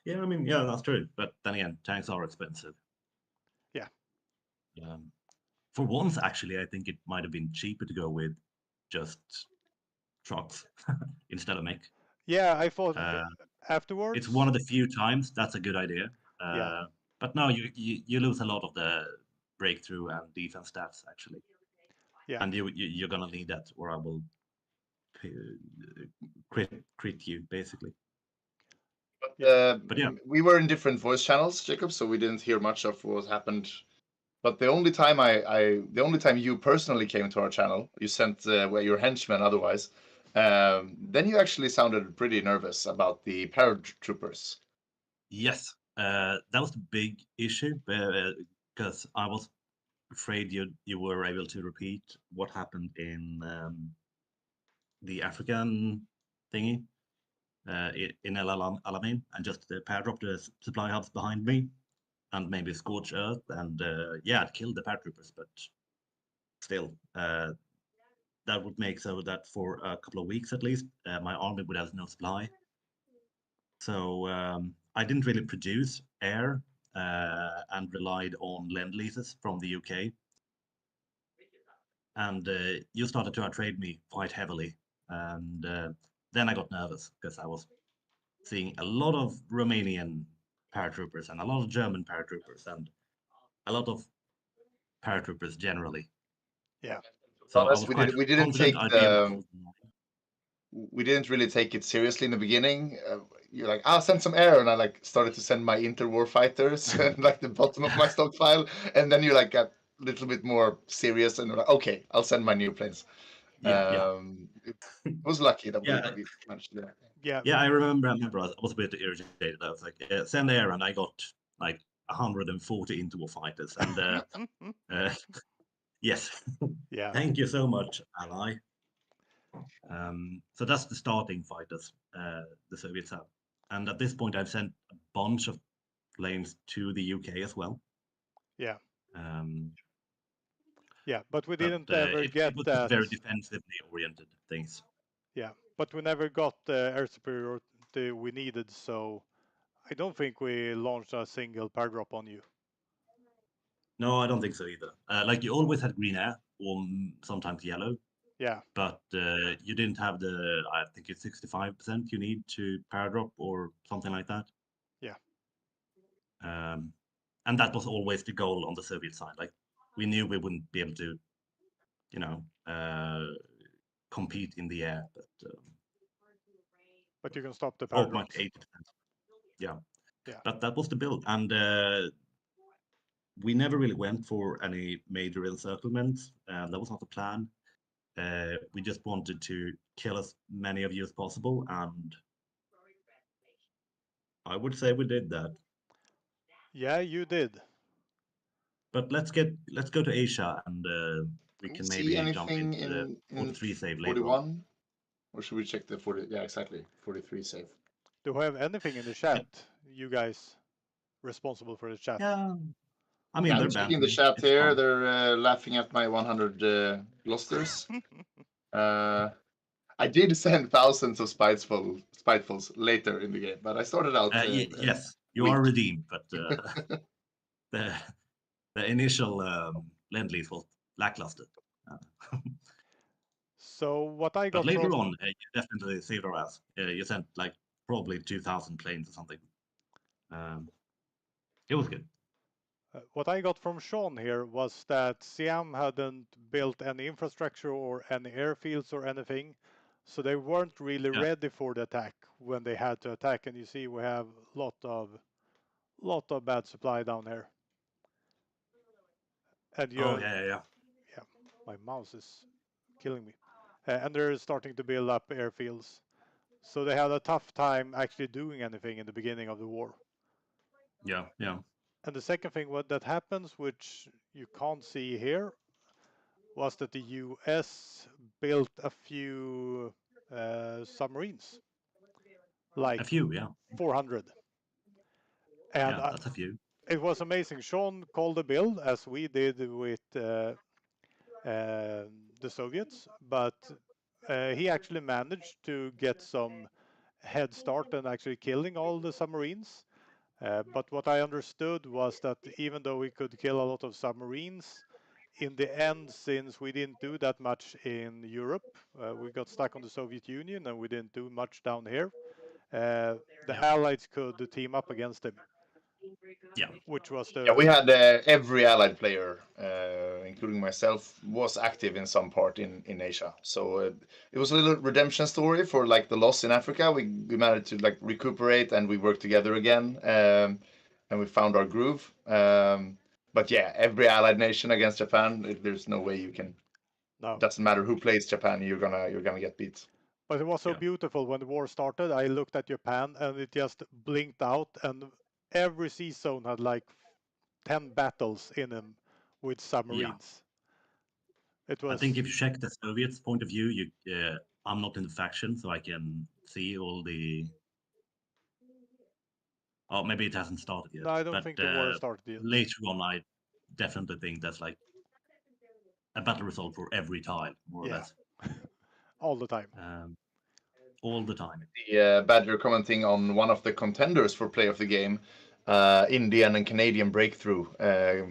Speaker 1: Yeah, I mean, yeah, that's true. But then again, tanks are expensive.
Speaker 3: Yeah.
Speaker 1: For once, actually, I think it might have been cheaper to go with just trucks instead of mech.
Speaker 3: Yeah, I thought afterwards.
Speaker 1: It's one of the few times that's a good idea.
Speaker 3: Yeah.
Speaker 1: But no, you lose a lot of the breakthrough and defense stats actually.
Speaker 3: Yeah.
Speaker 1: And you're gonna need that, or I will crit you basically.
Speaker 2: But yeah, we were in different voice channels, Jacob, so we didn't hear much of what happened. But the only time the only time you personally came to our channel, you sent your henchmen otherwise. Then you actually sounded pretty nervous about the paratroopers.
Speaker 1: Yes, that was the big issue because I was afraid you were able to repeat what happened in the African thingy in El Alamein and just paradrop the supply hubs behind me and maybe scorch earth and yeah, it killed the paratroopers, but still that would make so that for a couple of weeks at least my army would have no supply. So I didn't really produce air and relied on lend leases from the UK. And you started to outtrade me quite heavily. And then I got nervous because I was seeing a lot of Romanian paratroopers and a lot of German paratroopers and a lot of paratroopers generally.
Speaker 3: Yeah.
Speaker 2: So I was quite we didn't take we didn't really take it seriously in the beginning. You're like, I'll send some air, and I like started to send my interwar fighters and like the bottom of my stockpile, and then you like got a little bit more serious and like, okay, I'll send my new planes. It was lucky that we managed to do that.
Speaker 3: Yeah,
Speaker 1: I remember I was a bit irritated. I was like, send air, and I got like 140 interwar fighters, and yes,
Speaker 3: yeah.
Speaker 1: Thank you so much, ally. So that's the starting fighters the Soviets have. And at this point, I've sent a bunch of planes to the UK as well.
Speaker 3: Yeah. Yeah, but we
Speaker 1: But
Speaker 3: didn't ever get
Speaker 1: it was just
Speaker 3: that.
Speaker 1: very defensively oriented things.
Speaker 3: Yeah, but we never got the air superiority we needed, so I don't think we launched a single paragraph on you.
Speaker 1: No, I don't think so either. Like you always had green air or sometimes yellow,
Speaker 3: Yeah,
Speaker 1: but you didn't have the, I think it's 65% you need to paradrop or something like that.
Speaker 3: yeah.
Speaker 1: And that was always the goal on the Soviet side. Like we knew we wouldn't be able to, you know, compete in the air,
Speaker 3: But you can stop the
Speaker 1: oh, like
Speaker 3: paragraphs.
Speaker 1: 80%. Yeah.
Speaker 3: Yeah.
Speaker 1: But that was the build, and we never really went for any major encirclements. That was not the plan. We just wanted to kill as many of you as possible, and I would say we did that.
Speaker 3: Yeah, you did.
Speaker 1: But let's go to Asia, and we
Speaker 2: Can you
Speaker 1: can
Speaker 2: see
Speaker 1: maybe jump
Speaker 2: anything
Speaker 1: into the
Speaker 2: in
Speaker 1: 43 save later on.
Speaker 2: 41? Or should we check the 40? Yeah, exactly. 43 save.
Speaker 3: Do we have anything in the chat? You guys responsible for the chat?
Speaker 1: Yeah, I mean
Speaker 2: Yeah,
Speaker 1: they're
Speaker 2: I'm checking the
Speaker 1: bantering.
Speaker 2: chat
Speaker 1: It's
Speaker 2: here.
Speaker 1: fun.
Speaker 2: They're laughing at my 100 blusters. I did send thousands of spitefuls later in the game, but I started out
Speaker 1: Yes, you
Speaker 2: weak.
Speaker 1: are redeemed, but the the initial lend-lease was lackluster.
Speaker 3: So what I
Speaker 1: But
Speaker 3: got
Speaker 1: later
Speaker 3: from
Speaker 1: on, you definitely saved our ass. You sent like probably 2,000 planes or something. It was good.
Speaker 3: what I got from Sean here was that Siam hadn't built any infrastructure or any airfields or anything, so they weren't really
Speaker 1: Yeah.
Speaker 3: ready for the attack when they had to attack. And you see, we have lot of bad supply down here. And you,
Speaker 1: Oh yeah.
Speaker 3: yeah, my mouse is killing me. And they're starting to build up airfields, so they had a tough time actually doing anything in the beginning of the war.
Speaker 1: Yeah.
Speaker 3: And the second thing that happens, which you can't see here, was that the US built a few submarines, like
Speaker 1: A few, yeah.
Speaker 3: 400. And
Speaker 1: Yeah, that's a few.
Speaker 3: it was amazing. Sean called the build as we did with the Soviets, but he actually managed to get some head start and actually killing all the submarines. But what I understood was that even though we could kill a lot of submarines, in the end, since we didn't do that much in Europe, we got stuck on the Soviet Union and we didn't do much down here. The Allies could team up against him.
Speaker 1: Yeah.
Speaker 3: Which was the...
Speaker 2: Yeah, we had every allied player, including myself, was active in some part in Asia. So it was a little redemption story for like the loss in Africa. We managed to like recuperate and we worked together again, and we found our groove. But yeah, every allied nation against Japan, there's no way you can.
Speaker 3: No.
Speaker 2: Doesn't matter who plays Japan, you're gonna get beat.
Speaker 3: But it was so beautiful when the war started. I looked at Japan and it just blinked out, and every sea zone had like 10 battles in them with submarines. It was...
Speaker 1: I think if you check the Soviets' point of view, I'm not in the faction, so I can see all the. Oh, maybe it hasn't started yet.
Speaker 3: No, I don't think the war started yet.
Speaker 1: Later on, I definitely think that's like a battle result for every tile, more or less.
Speaker 3: All the time.
Speaker 1: All the time.
Speaker 2: The Badger commenting on one of the contenders for play of the game, Indian and Canadian breakthrough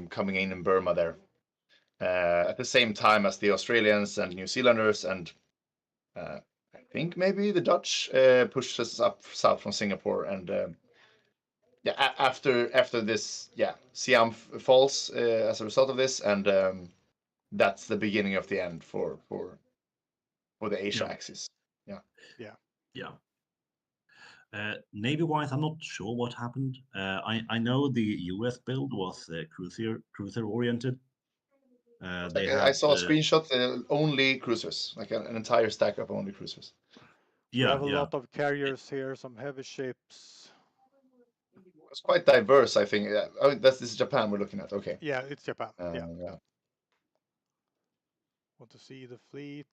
Speaker 2: coming in Burma there. At the same time as the Australians and New Zealanders and I think maybe the Dutch pushed us up south from Singapore. And yeah, after this, yeah, Siam falls as a result of this, and that's the beginning of the end for the Asia axis.
Speaker 1: Yeah. Navy-wise, I'm not sure what happened. I know the US build was cruiser oriented.
Speaker 2: I saw a screenshot, only cruisers, like an entire stack of only cruisers.
Speaker 3: We have a lot of carriers here, some heavy ships.
Speaker 2: It's quite diverse, I think. Oh, this is Japan we're looking at. Okay.
Speaker 3: Yeah, it's Japan. Yeah.
Speaker 2: Yeah.
Speaker 3: Want to see the fleet.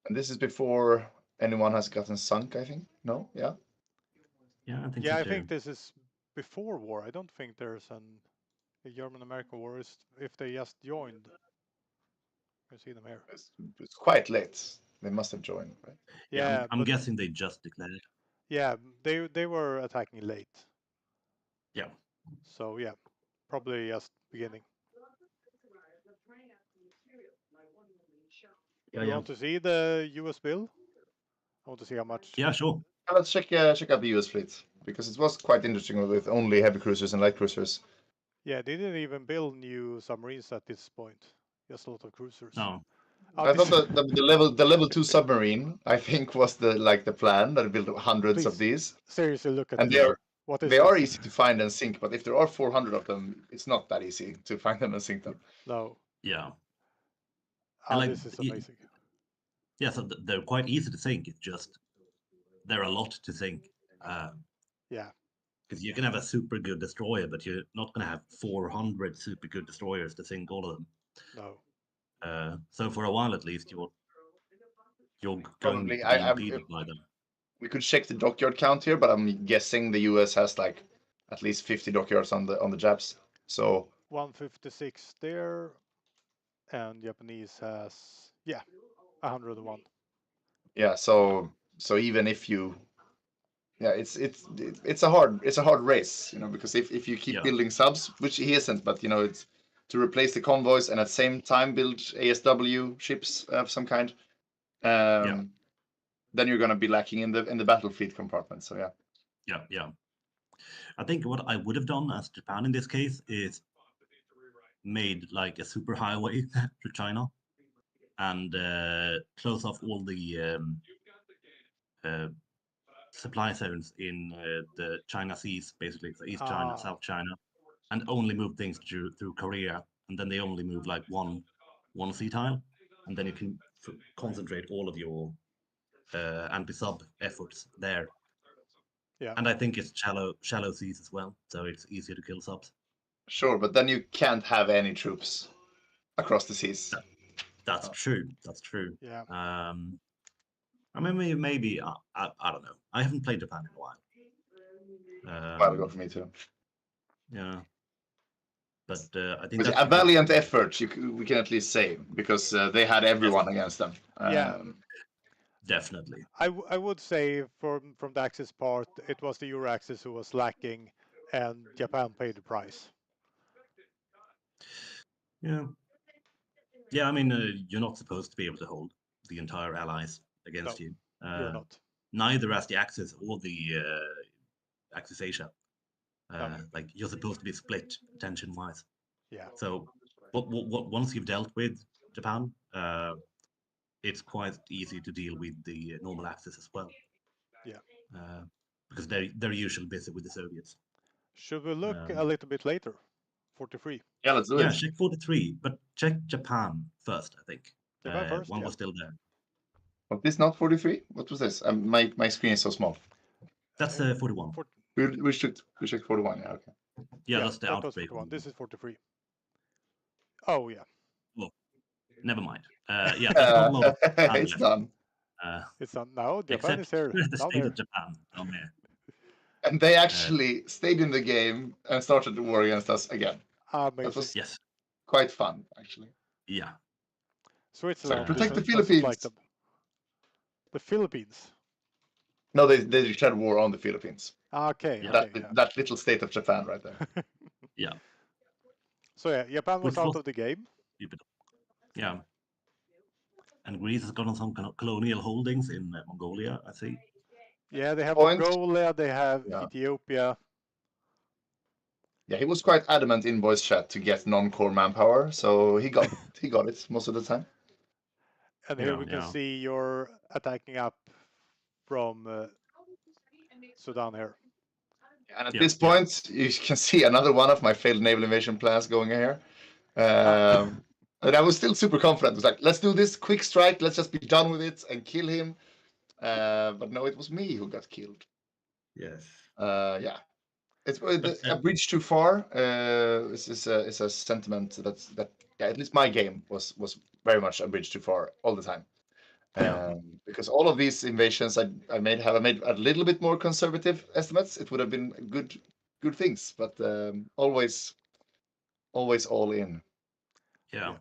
Speaker 2: And this is before anyone has gotten sunk, I think. No? Yeah.
Speaker 1: Yeah, I think
Speaker 3: yeah,
Speaker 1: so
Speaker 3: I
Speaker 1: too.
Speaker 3: think this is before war. I don't think there's an The German-American War is if they just joined. You can see them here.
Speaker 2: It's quite late. They must have joined, right?
Speaker 3: Yeah,
Speaker 1: I'm
Speaker 3: but
Speaker 1: guessing they just declared.
Speaker 3: yeah, they were attacking late.
Speaker 1: Yeah.
Speaker 3: So yeah, probably just beginning.
Speaker 1: Yeah,
Speaker 3: You
Speaker 1: yeah.
Speaker 3: want to see the US bill? I want to see how much.
Speaker 1: Yeah, sure.
Speaker 2: Let's check out the US fleet because it was quite interesting with only heavy cruisers and light cruisers.
Speaker 3: Yeah, they didn't even build new submarines at this point. Just a lot of cruisers.
Speaker 1: No.
Speaker 2: I
Speaker 3: this
Speaker 2: thought the level 2 submarine, I think, was the plan that built hundreds of
Speaker 3: Please,
Speaker 2: these.
Speaker 3: seriously, look at
Speaker 2: And
Speaker 3: this. What is
Speaker 2: they are
Speaker 3: this?
Speaker 2: easy to find and sink, but if there are 400 of them, it's not that easy to find them and sink them.
Speaker 3: No.
Speaker 1: Yeah. And like,
Speaker 3: This is amazing.
Speaker 1: Yeah, so they're quite easy to sink. It's just they're a lot to sink.
Speaker 3: Yeah.
Speaker 1: Because you can have a super good destroyer, but you're not going to have 400 super good destroyers to sink all of them.
Speaker 3: No.
Speaker 1: So for a while at least, you're going
Speaker 2: Probably.
Speaker 1: to be impeded by them.
Speaker 2: We could check the dockyard count here, but I'm guessing the US has like at least 50 dockyards on the Japs. So
Speaker 3: 156 there, and Japanese has 101.
Speaker 2: yeah, so even if you it's a hard race, because if you keep building subs, which he isn't, but it's to replace the convoys and at the same time build ASW ships of some kind, then you're gonna be lacking in the battle fleet compartment. So
Speaker 1: yeah. I think what I would have done as Japan in this case is made like a super highway to China and close off all the supply zones in the China seas, basically, so East China, South China, and only move things through Korea, and then they only move like one sea tile, and then you can concentrate all of your anti-sub efforts there.
Speaker 3: Yeah.
Speaker 1: And I think it's shallow seas as well, so it's easier to kill subs.
Speaker 2: Sure, but then you can't have any troops across the seas.
Speaker 1: That's true. That's true.
Speaker 3: Yeah.
Speaker 1: I mean, maybe I don't know. I haven't played Japan in a while.
Speaker 2: A while ago for me too.
Speaker 1: Yeah, but I think
Speaker 2: But
Speaker 1: that's
Speaker 2: a valiant effort, we can at least say, because they had everyone against them.
Speaker 1: Definitely.
Speaker 3: I would say from the Axis part, it was the Euro Axis who was lacking, and Japan paid the price.
Speaker 1: Yeah. I mean, you're not supposed to be able to hold the entire allies against you.
Speaker 3: You're not.
Speaker 1: Neither as the Axis or the Axis Asia. Like you're supposed to be split tension-wise.
Speaker 3: Yeah.
Speaker 1: So, once you've dealt with Japan, it's quite easy to deal with the normal Axis as well.
Speaker 3: Yeah.
Speaker 1: Because they're usually busy with the Soviets.
Speaker 3: Should we look a little bit later? 43.
Speaker 2: Yeah, let's do it.
Speaker 1: Yeah, check 43, but check Japan first, I think.
Speaker 3: Japan first,
Speaker 1: one was still there.
Speaker 2: Was this not 43? What was this? My screen is so small.
Speaker 1: That's 41.
Speaker 2: We should check 41. Yeah, okay.
Speaker 1: Yeah, that's the
Speaker 3: that was
Speaker 1: outbreak
Speaker 3: 41.
Speaker 1: one.
Speaker 3: This is 43. Oh yeah.
Speaker 1: Well, never mind. Yeah, there's not a lot of Japan
Speaker 2: it's
Speaker 1: left.
Speaker 2: done.
Speaker 3: It's done now. Japan
Speaker 1: Except
Speaker 3: is here.
Speaker 1: the
Speaker 3: Down
Speaker 1: state
Speaker 3: there.
Speaker 1: of Japan down there.
Speaker 2: And they actually stayed in the game and started the war against us again.
Speaker 3: Amazing.
Speaker 2: That was
Speaker 1: Yes.
Speaker 2: quite fun, actually.
Speaker 1: Yeah.
Speaker 3: Switzerland.
Speaker 2: Protect the
Speaker 3: doesn't
Speaker 2: Philippines.
Speaker 3: like them. The Philippines.
Speaker 2: No, they declared war on the Philippines.
Speaker 3: Okay.
Speaker 1: Yeah.
Speaker 3: Okay.
Speaker 2: That little state of Japan right there.
Speaker 1: Yeah.
Speaker 3: So yeah, Japan was
Speaker 1: Which
Speaker 3: out
Speaker 1: was-
Speaker 3: of the game.
Speaker 1: Yeah. And Greece has gotten some kind of colonial holdings in Mongolia, I see.
Speaker 3: Yeah, they have
Speaker 2: Point.
Speaker 3: Mongolia. They have
Speaker 2: Yeah.
Speaker 3: Ethiopia.
Speaker 2: Yeah, he was quite adamant in voice chat to get non-core manpower, so he got it most of the time.
Speaker 3: And here
Speaker 1: Yeah,
Speaker 3: we can
Speaker 1: yeah.
Speaker 3: see you're attacking up from Sudan here.
Speaker 2: And at
Speaker 1: Yeah,
Speaker 2: this point, you can see another one of my failed naval invasion plans going here. And I was still super confident. It was like, let's do this quick strike. Let's just be done with it and kill him. But no, it was me who got killed.
Speaker 1: Yes.
Speaker 2: Yeah. It's a bridge too far. Is a sentiment that at least my game was very much a bridge too far all the time. Because all of these invasions I made a little bit more conservative estimates. It would have been good things, but always always all in.
Speaker 1: Yeah.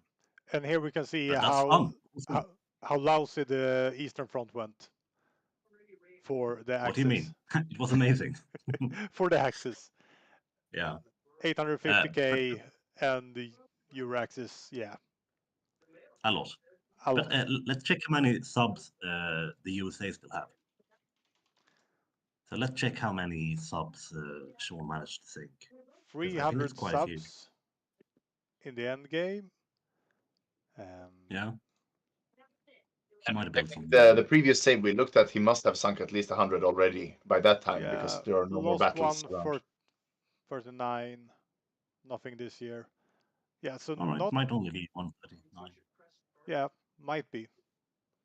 Speaker 3: And here we can see
Speaker 1: That's
Speaker 3: how,
Speaker 1: fun. That's fun.
Speaker 3: how lousy the Eastern Front went for the
Speaker 1: What do you
Speaker 3: Axis.
Speaker 1: mean? It was amazing.
Speaker 3: For the Axis.
Speaker 1: Yeah.
Speaker 3: 850k and the Euro-Axis, yeah,
Speaker 1: A lot.
Speaker 3: a
Speaker 1: But
Speaker 3: lot.
Speaker 1: let's check how many subs the USA still have. So let's check how many subs Sean managed to sink. 'Cause I think it's
Speaker 3: 300
Speaker 1: quite a few.
Speaker 3: subs in the end game.
Speaker 1: Yeah. He might have
Speaker 2: I
Speaker 1: built
Speaker 2: think
Speaker 1: some.
Speaker 2: the previous save we looked at, he must have sunk at least 100 already by that time
Speaker 3: Yeah,
Speaker 2: because there are no more
Speaker 3: lost
Speaker 2: battles
Speaker 3: one
Speaker 2: around.
Speaker 3: for 39, nothing this year. Yeah, so
Speaker 1: All right,
Speaker 3: not,
Speaker 1: might only be 139.
Speaker 3: yeah, might be.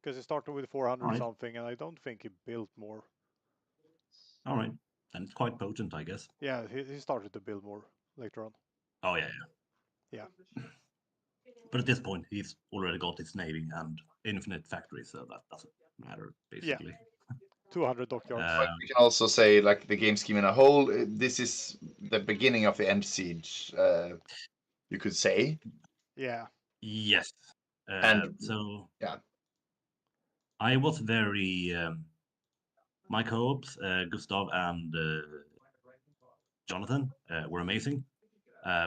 Speaker 3: Because he started with 400
Speaker 1: All right.
Speaker 3: something, and I don't think he built more.
Speaker 1: All right, then it's quite potent, I guess.
Speaker 3: Yeah, he started to build more later on.
Speaker 1: Oh yeah.
Speaker 3: Yeah.
Speaker 1: But at this point, he's already got his navy and infinite factories, so that doesn't matter basically.
Speaker 3: 200 dockyards.
Speaker 2: But we can also say, like the game scheme in a whole, this is the beginning of the end siege, you could say.
Speaker 3: Yeah.
Speaker 1: Yes.
Speaker 2: And
Speaker 1: So
Speaker 2: yeah,
Speaker 1: I was very my co-ops, Gustav and Jonathan, were amazing,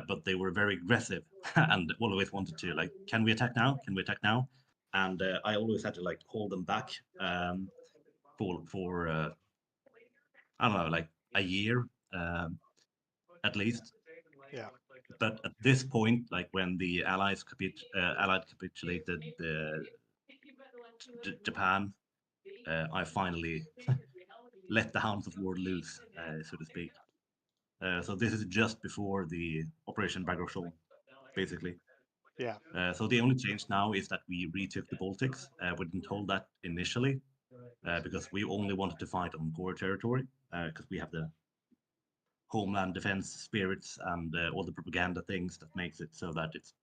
Speaker 1: but they were very aggressive and always wanted to like, can we attack now? Can we attack now? And I always had to like hold them back for I don't know, like a year at least.
Speaker 3: Yeah.
Speaker 1: But at this point, like when the Allied capitulated Japan, I finally let the hounds of war loose, so to speak. So this is just before the Operation Bagration, basically.
Speaker 3: Yeah.
Speaker 1: So the only change now is that we retook the Baltics. We didn't hold that initially because we only wanted to fight on core territory because we have the homeland defense spirits and all the propaganda things that makes it so that it's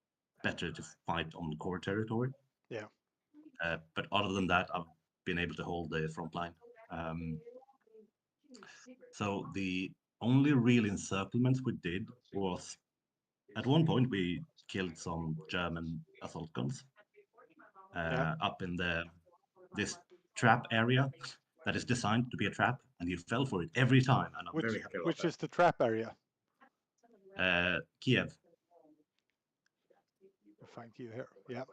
Speaker 1: better to fight on core territory.
Speaker 3: Yeah.
Speaker 1: But other than that, I've been able to hold the front line. So the only real encirclements we did was at one point we killed some German assault guns up in this trap area that is designed to be a trap, and you fell for it every time, and I'm very happy about
Speaker 3: Which
Speaker 1: that.
Speaker 3: is the trap area?
Speaker 1: Kiev.
Speaker 3: Find you here. Yeah.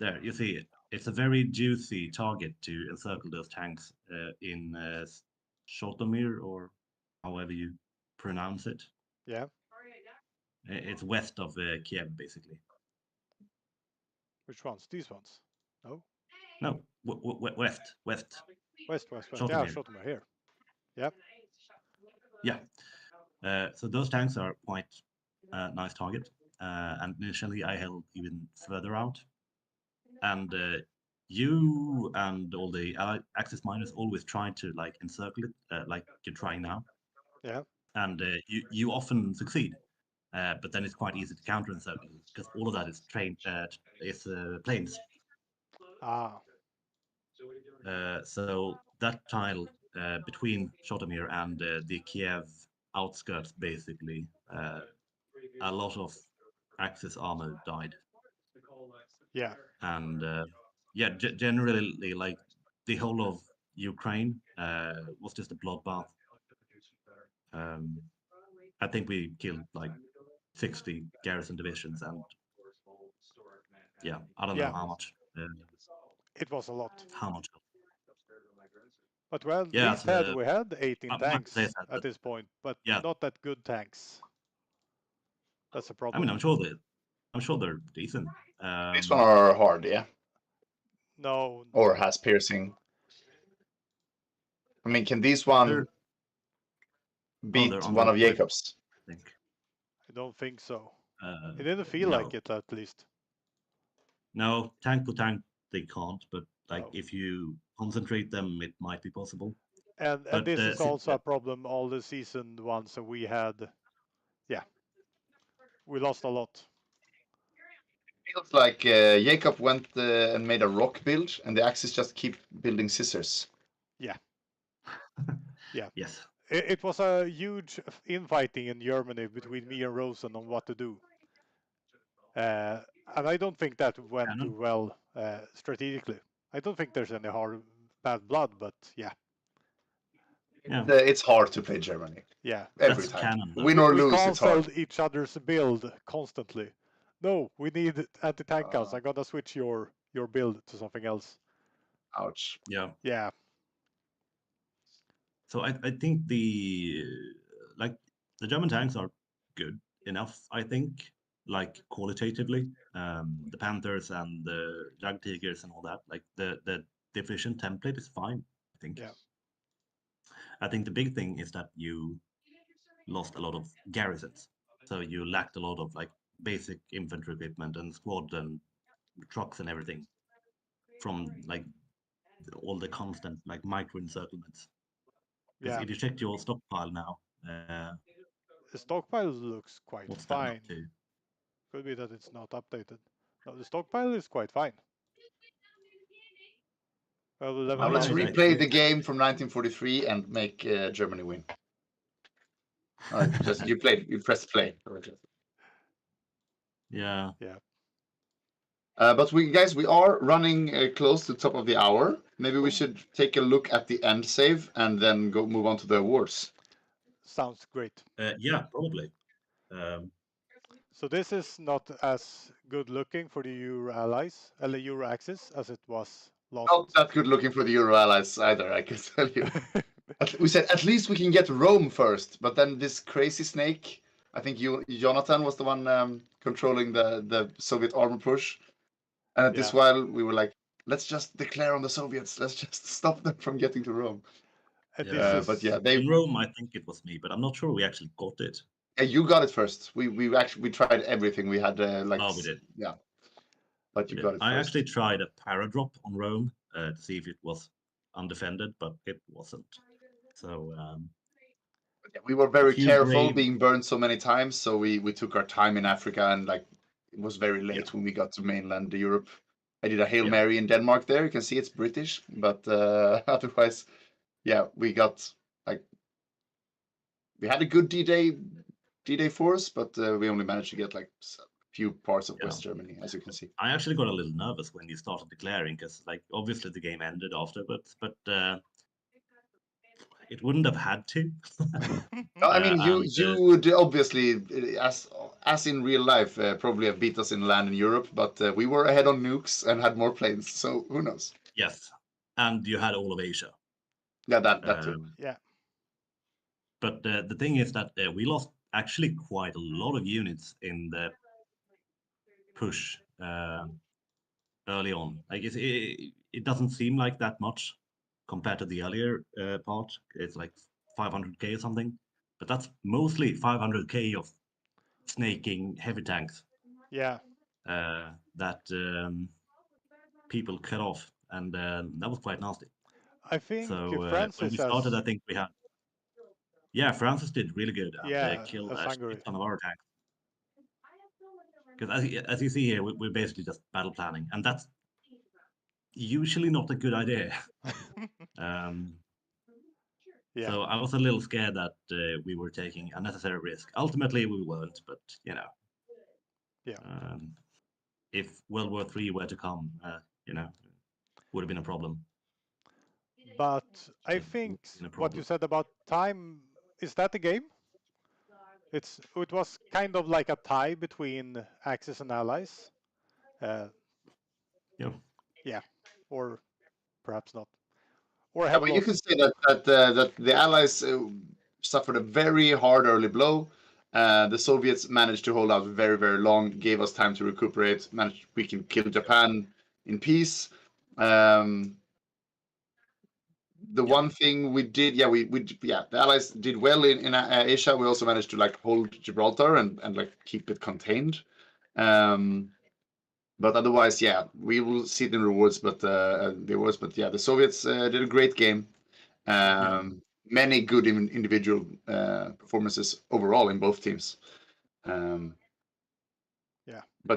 Speaker 1: There, you see it. It's a very juicy target to encircle those tanks in Shotomir, or however you pronounce it.
Speaker 3: Yeah.
Speaker 1: It's west of Kiev, basically.
Speaker 3: Which ones? These ones? No.
Speaker 1: No, west.
Speaker 3: West. Yeah,
Speaker 1: Shotomir.
Speaker 3: Shotomir here. Yep.
Speaker 1: Yeah. So those tanks are quite a nice target. And initially, I held even further out. And you and all the Axis miners always try to like encircle it, like you're trying now.
Speaker 3: Yeah.
Speaker 1: And you often succeed. But then it's quite easy to counter encircle because all of that is planes.
Speaker 3: Ah.
Speaker 1: So that tile between Shotomir and the Kiev outskirts, basically, a lot of Axis armor died.
Speaker 3: Yeah.
Speaker 1: And yeah, generally, like the whole of Ukraine was just a bloodbath. I think we killed like 60 garrison divisions, and yeah, I don't know
Speaker 3: Yeah.
Speaker 1: how much.
Speaker 3: It was a lot.
Speaker 1: How much?
Speaker 3: But well, at
Speaker 1: Yeah,
Speaker 3: least we had 18
Speaker 1: I might
Speaker 3: tanks
Speaker 1: say that,
Speaker 3: at this point, but
Speaker 1: yeah,
Speaker 3: not that good tanks. That's a
Speaker 1: I
Speaker 3: problem.
Speaker 1: mean, I'm sure they're decent.
Speaker 2: these one are hard, yeah.
Speaker 3: No.
Speaker 2: Or has piercing. I mean, can these one beat
Speaker 1: they're
Speaker 2: one of
Speaker 1: under equipped,
Speaker 2: Jacob's?
Speaker 1: I think.
Speaker 3: I don't think so. It didn't feel
Speaker 1: no.
Speaker 3: like it, at least.
Speaker 1: No, tank to tank, they can't. But like,
Speaker 3: No.
Speaker 1: if you concentrate them, it might be possible.
Speaker 3: And
Speaker 1: But
Speaker 3: this is also a problem all the season ones that we had. Yeah, we lost a lot.
Speaker 2: Feels like Jacob went and made a rock build, and the Axis just keep building scissors.
Speaker 3: Yeah. Yeah.
Speaker 1: Yes.
Speaker 3: It was a huge infighting in Germany between me and Rosen on what to do. And I don't think that went
Speaker 1: Canon.
Speaker 3: well strategically. I don't think there's any bad blood, but yeah.
Speaker 1: Yeah,
Speaker 2: It's hard to play Germany
Speaker 3: Yeah.
Speaker 2: every
Speaker 1: that's
Speaker 2: time.
Speaker 1: canon though.
Speaker 2: Win or
Speaker 3: We
Speaker 2: lose, it's
Speaker 3: canceled
Speaker 2: hard.
Speaker 3: each other's build constantly. No, we need anti-tank counts. I gotta switch your build to something else.
Speaker 2: Ouch.
Speaker 1: Yeah.
Speaker 3: Yeah.
Speaker 1: So I think the German tanks are good enough. I think like qualitatively, the Panthers and the Jagdtigers and all that. Like the division template is fine. I think.
Speaker 3: Yeah.
Speaker 1: I think the big thing is that you lost a lot of garrisons, so you lacked a lot of like basic infantry equipment and squad and trucks and everything from like all the constant like micro encirclements. Because
Speaker 3: Yeah.
Speaker 1: if you check your stockpile now,
Speaker 3: The stockpile looks quite
Speaker 1: what's that up
Speaker 3: fine.
Speaker 1: to?
Speaker 3: Could be that it's not updated. No, the stockpile is quite fine. Well,
Speaker 2: Now let's
Speaker 1: yeah,
Speaker 2: replay the game from 1943 and make Germany win. Just you pressed play.
Speaker 1: Yeah.
Speaker 3: Yeah.
Speaker 2: But we are running close to the top of the hour. Maybe we should take a look at the end save and then move on to the awards.
Speaker 3: Sounds great.
Speaker 1: Yeah, probably.
Speaker 3: So this is not as good looking for the Euro allies, the Euro axis, as it was last.
Speaker 2: Not that good looking for the Euro allies either, I can tell you. We said at least we can get Rome first, but then this crazy snake, I think Jonathan was the one controlling the Soviet armor push. And at this while, we were like, let's just declare on the Soviets. Let's just stop them from getting to Rome. But yeah,
Speaker 1: in Rome, I think it was me, but I'm not sure we actually got it.
Speaker 2: Yeah, you got it first. We tried everything. We had
Speaker 1: we did.
Speaker 2: Yeah, but you got it first.
Speaker 1: I actually tried a paradrop on Rome to see if it was undefended, but it wasn't. So
Speaker 2: we were very careful being burned so many times, so we took our time in Africa, and like it was very late when we got to mainland Europe. I did a Hail Mary in Denmark there. You can see it's British, but otherwise, yeah, we got like we had a good D-Day force, but we only managed to get like a few parts of West Germany, as you can see.
Speaker 1: I actually got a little nervous when you started declaring, because like obviously the game ended afterwards, but it wouldn't have had to.
Speaker 2: I mean, you would obviously, as in real life, probably have beat us in land in Europe, but we were ahead on nukes and had more planes, so who knows?
Speaker 1: Yes, and you had all of Asia.
Speaker 2: Yeah, that too.
Speaker 3: Yeah.
Speaker 1: But the thing is that we lost actually quite a lot of units in the push early on. Like it doesn't seem like that much compared to the earlier part. It's like 500k or something, but that's mostly 500k of snaking heavy tanks.
Speaker 3: Yeah.
Speaker 1: That people cut off, and that was quite nasty.
Speaker 3: I think
Speaker 1: so.
Speaker 3: Francis
Speaker 1: when we started, I think we had. Yeah, Francis did really good, and killed a ton of our tanks. Because as you see here, we're basically just battle planning, and that's usually not a good idea. So I was a little scared that we were taking unnecessary risk. Ultimately, we weren't, but you know, if World War III were to come, would have been a problem.
Speaker 3: But I think what you said about time, is that the game? It was kind of like a tie between Axis and Allies. Yeah, or perhaps not. Or have
Speaker 2: you can say that the Allies suffered a very hard early blow. The Soviets managed to hold out very, very long, gave us time to recuperate. We can kill Japan in peace. The one thing we did, the Allies did well in Asia. We also managed to like hold Gibraltar and like keep it contained. But otherwise, yeah, we will see it in rewards. But the Soviets did a great game. Many good individual performances overall in both teams. But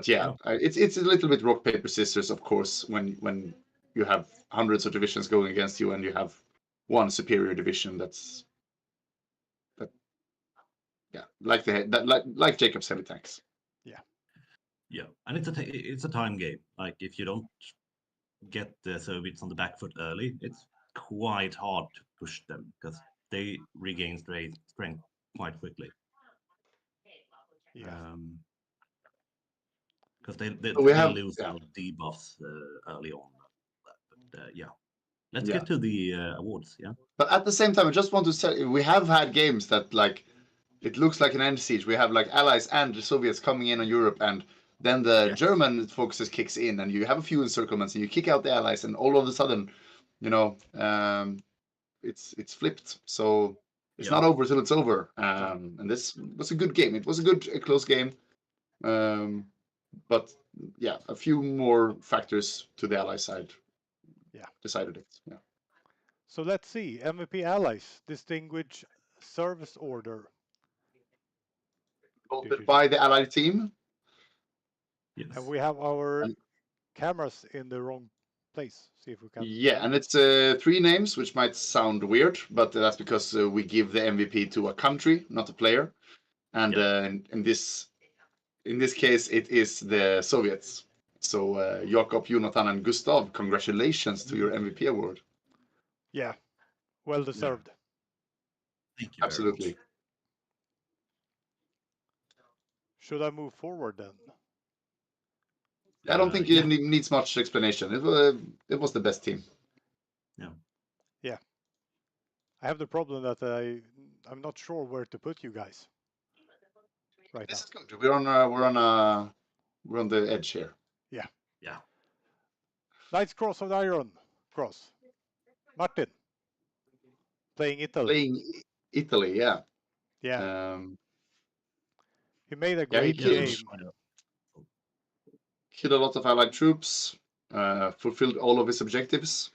Speaker 2: it's a little bit rock paper scissors, of course, when you have hundreds of divisions going against you and you have one superior division like Jacob's heavy tanks.
Speaker 3: Yeah.
Speaker 1: Yeah, and it's a time game. Like if you don't get the Soviets on the back foot early, it's quite hard to push them because they regain strength quite quickly.
Speaker 3: Yeah.
Speaker 1: Because they
Speaker 2: So we
Speaker 1: they
Speaker 2: have
Speaker 1: lose a
Speaker 2: yeah.
Speaker 1: lot of debuffs early on. But yeah, let's
Speaker 2: Yeah.
Speaker 1: get to the awards. Yeah.
Speaker 2: But at the same time, I just want to say we have had games that like it looks like an end siege. We have like allies and the Soviets coming in on Europe, and then the
Speaker 1: Yes.
Speaker 2: German focuses kicks in, and you have a few encirclements, and you kick out the allies, and all of a sudden, you know, it's flipped. So it's
Speaker 1: Yeah.
Speaker 2: not over till it's over. And this was a good game. It was a close game. But yeah, a few more factors to the ally side.
Speaker 3: Yeah.
Speaker 2: Decided it. Yeah.
Speaker 3: So let's see. MVP allies, distinguished service order.
Speaker 2: Voted by the allied team.
Speaker 1: Yes.
Speaker 3: And we have our
Speaker 2: And-
Speaker 3: cameras in the wrong place. See if we can.
Speaker 2: Yeah, and it's 3 names, which might sound weird, but that's because we give the MVP to a country, not a player. And in this case, it is the Soviets. So Jakob, Jonathan, and Gustav, congratulations to your MVP award.
Speaker 3: Yeah. Well deserved.
Speaker 1: Thank you very
Speaker 2: Absolutely.
Speaker 1: much.
Speaker 3: Should I move forward then?
Speaker 2: I don't think
Speaker 1: Yeah.
Speaker 2: it needs much explanation. It was the best team.
Speaker 1: Yeah.
Speaker 3: Yeah. I have the problem that I'm not sure where to put you guys right
Speaker 2: This
Speaker 3: now.
Speaker 2: is good. We're on the edge here.
Speaker 3: Yeah.
Speaker 1: Yeah.
Speaker 3: Knights Cross of the Iron Cross. Martin. Playing Italy.
Speaker 2: Playing Italy, yeah.
Speaker 3: Yeah. He made a
Speaker 2: he
Speaker 3: great
Speaker 2: killed-
Speaker 3: game.
Speaker 2: Killed a lot of allied troops, fulfilled all of his objectives.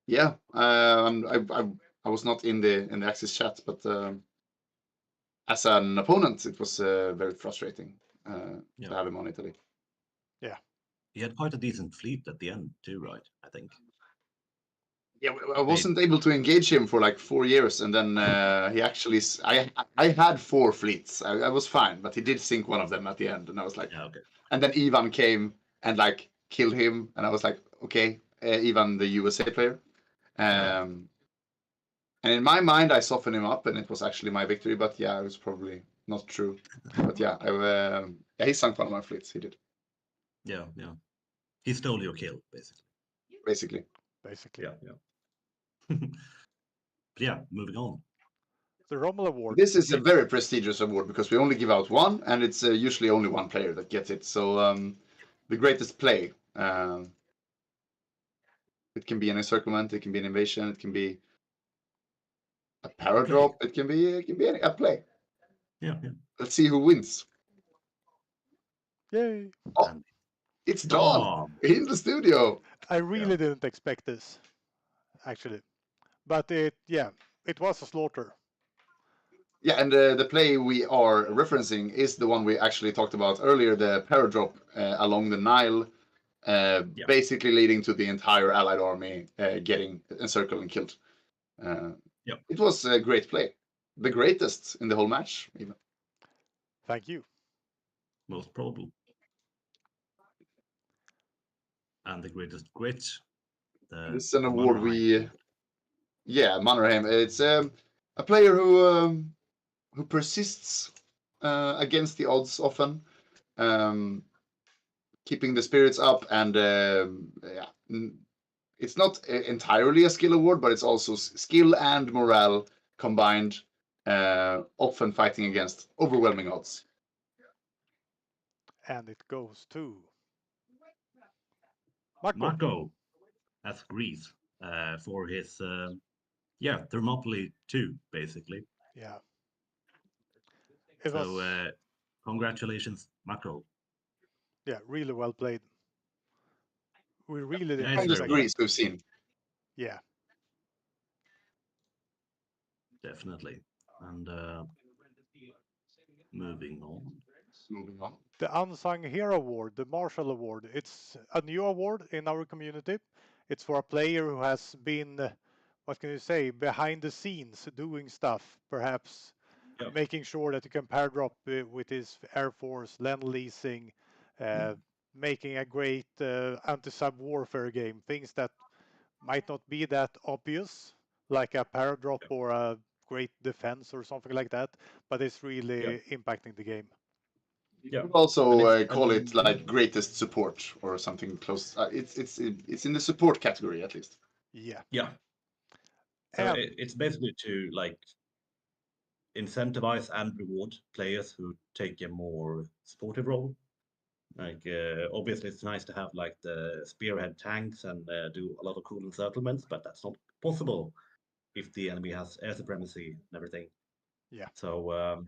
Speaker 2: Yeah, I was not in the Axis chat, but as an opponent, it was very frustrating to have him on Italy.
Speaker 3: Yeah.
Speaker 1: He had quite a decent fleet at the end too, right? I think.
Speaker 2: Yeah, I wasn't able to engage him for like 4 years, and then he actually I had 4 fleets. I was fine, but he did sink one of them at the end, and I was like,
Speaker 1: Yeah. Okay.
Speaker 2: and then Ivan came and like killed him, and I was like, okay, Ivan, the USA player. And in my mind, I softened him up, and it was actually my victory. But yeah, it was probably not true. But yeah, he sunk one of my fleets. He did.
Speaker 1: Yeah. Yeah. He stole your kill, basically.
Speaker 2: Basically.
Speaker 1: Yeah. Yeah. But yeah. Moving on.
Speaker 3: The Rommel Award.
Speaker 2: This is a very prestigious award because we only give out one, and it's usually only one player that gets it. So the greatest play. It can be an encirclement, it can be an invasion, it can be a paradrop, it can be a play.
Speaker 1: Yeah. Yeah.
Speaker 2: Let's see who wins.
Speaker 3: Yay!
Speaker 2: Oh, it's Dawn in the studio.
Speaker 3: I really didn't expect this, actually, but it was a slaughter.
Speaker 2: Yeah, and the play we are referencing is the one we actually talked about earlier, the paradrop along the Nile, basically leading to the entire Allied army getting encircled and killed. It was a great play. The greatest in the whole match, even.
Speaker 3: Thank you.
Speaker 1: Most probable. And the greatest grit.
Speaker 2: This is an award Mannerheim. It's a player who persists against the odds often, keeping the spirits up, and it's not entirely a skill award, but it's also skill and morale combined, often fighting against overwhelming odds.
Speaker 3: And it goes to
Speaker 1: Marco. That's Greece for his Thermopylae 2, basically.
Speaker 3: Yeah.
Speaker 1: So congratulations, Marco.
Speaker 3: Yeah, really well played. We really didn't
Speaker 2: expect Greece we've seen.
Speaker 3: Yeah.
Speaker 1: Definitely. And moving on.
Speaker 3: The Unsung Hero Award, the Marshall Award. It's a new award in our community. It's for a player who has been, what can you say, behind the scenes doing stuff, perhaps making sure that you can pair drop with his Air Force, Lend Leasing, making a great anti-sub warfare game. Things that might not be that obvious, like a pair drop or a great defense or something like that, but it's really impacting the game.
Speaker 2: You could also call it like greatest support or something close. It's in the support category at least.
Speaker 3: Yeah.
Speaker 1: Yeah. So it's basically to like incentivize and reward players who take a more supportive role. Like obviously, it's nice to have like the spearhead tanks and do a lot of cool encirclements, but that's not possible if the enemy has air supremacy and everything.
Speaker 3: Yeah.
Speaker 1: So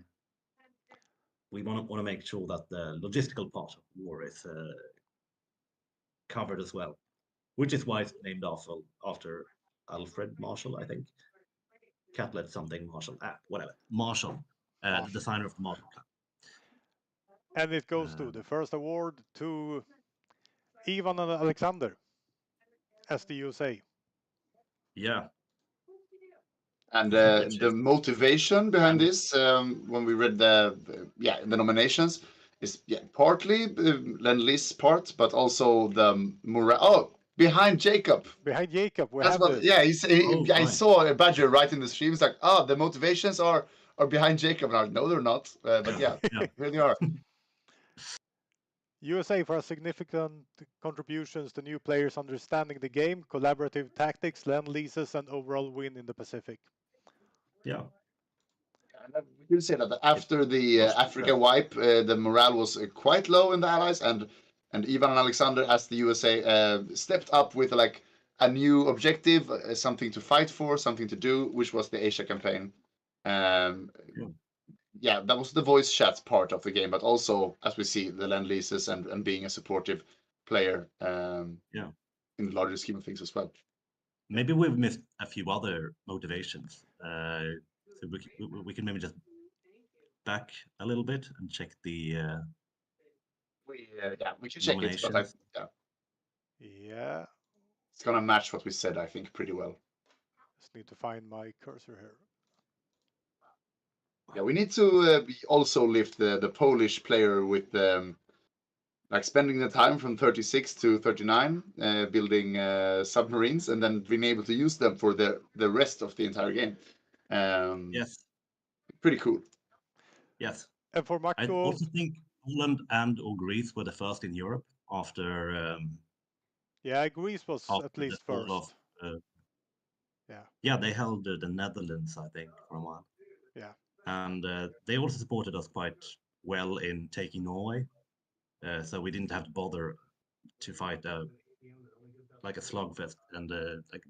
Speaker 1: we want to make sure that the logistical part of war is covered as well, which is why it's named after Alfred Marshall, I think. Caplet something Marshall, whatever. Marshall, the designer of the Marshall Plan.
Speaker 3: And it goes to the first award to Ivan and Alexander as the USA.
Speaker 1: Yeah.
Speaker 2: And the motivation behind this, when we read the nominations, is partly Lend-Lease part, but also the morale. Oh, behind Jacob.
Speaker 3: Behind Jacob, we
Speaker 2: That's
Speaker 3: have
Speaker 2: what.
Speaker 3: this.
Speaker 2: Yeah, I saw a Badger right in the stream. It's like, the motivations are behind Jacob. And I no, they're not. But yeah, here they are.
Speaker 3: USA for significant contributions to new players understanding the game, collaborative tactics, Lend Leases, and overall win in the Pacific.
Speaker 1: Yeah.
Speaker 2: We can say that after the Africa wipe, the morale was quite low in the Allies, and Ivan and Alexander, as the USA, stepped up with like a new objective, something to fight for, something to do, which was the Asia campaign. Yeah, that was the voice chat part of the game, but also, as we see, the Lend Leases and being a supportive player in the larger scheme of things as well.
Speaker 1: Maybe we've missed a few other motivations. So we can maybe just back a little bit and check the
Speaker 2: we can check it, but
Speaker 3: yeah,
Speaker 2: it's gonna match what we said, I think, pretty well.
Speaker 3: Just need to find my cursor here.
Speaker 2: Yeah, we need to also lift the Polish player with like spending the time from 36 to 39 building submarines and then being able to use them for the rest of the entire game.
Speaker 1: Yes.
Speaker 2: Pretty cool.
Speaker 1: Yes.
Speaker 3: And for Mako,
Speaker 1: I also think Poland and or Greece were the first in Europe after.
Speaker 3: Yeah, Greece was at least first.
Speaker 1: Yeah, they held the Netherlands, I think, for a while.
Speaker 3: Yeah.
Speaker 1: And they also supported us quite well in taking Norway. So we didn't have to bother to fight like a slugfest and like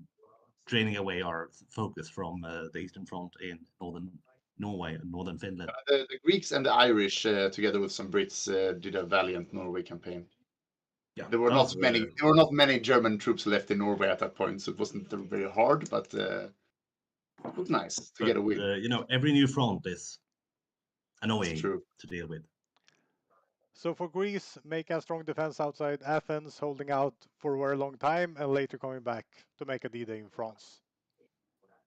Speaker 1: draining away our focus from the Eastern Front in northern Norway and northern Finland.
Speaker 2: The Greeks and the Irish, together with some Brits, did a valiant Norway campaign.
Speaker 1: Yeah,
Speaker 2: there were not many. There were not many German troops left in Norway at that point, so it wasn't very hard, but it was nice to get a win.
Speaker 1: You know, every new front is annoying to deal with.
Speaker 3: So for Greece, make a strong defense outside Athens, holding out for a very long time, and later coming back to make a D-Day in France.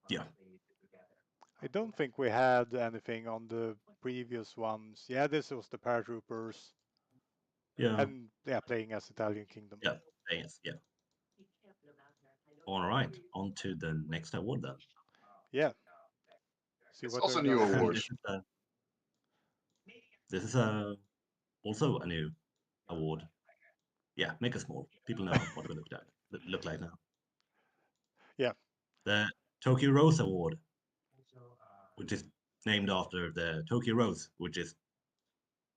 Speaker 1: Yeah.
Speaker 3: I don't think we had anything on the previous ones. Yeah, this was the paratroopers.
Speaker 1: Yeah.
Speaker 3: And playing as Italian Kingdom.
Speaker 1: Yeah, yeah. All right, on to the next award then.
Speaker 3: Yeah.
Speaker 2: See it's also a new award.
Speaker 1: This is also a new award. Yeah, make it small. People know what we look like now.
Speaker 3: Yeah.
Speaker 1: The Tokyo Rose Award, which is named after the Tokyo Rose, which is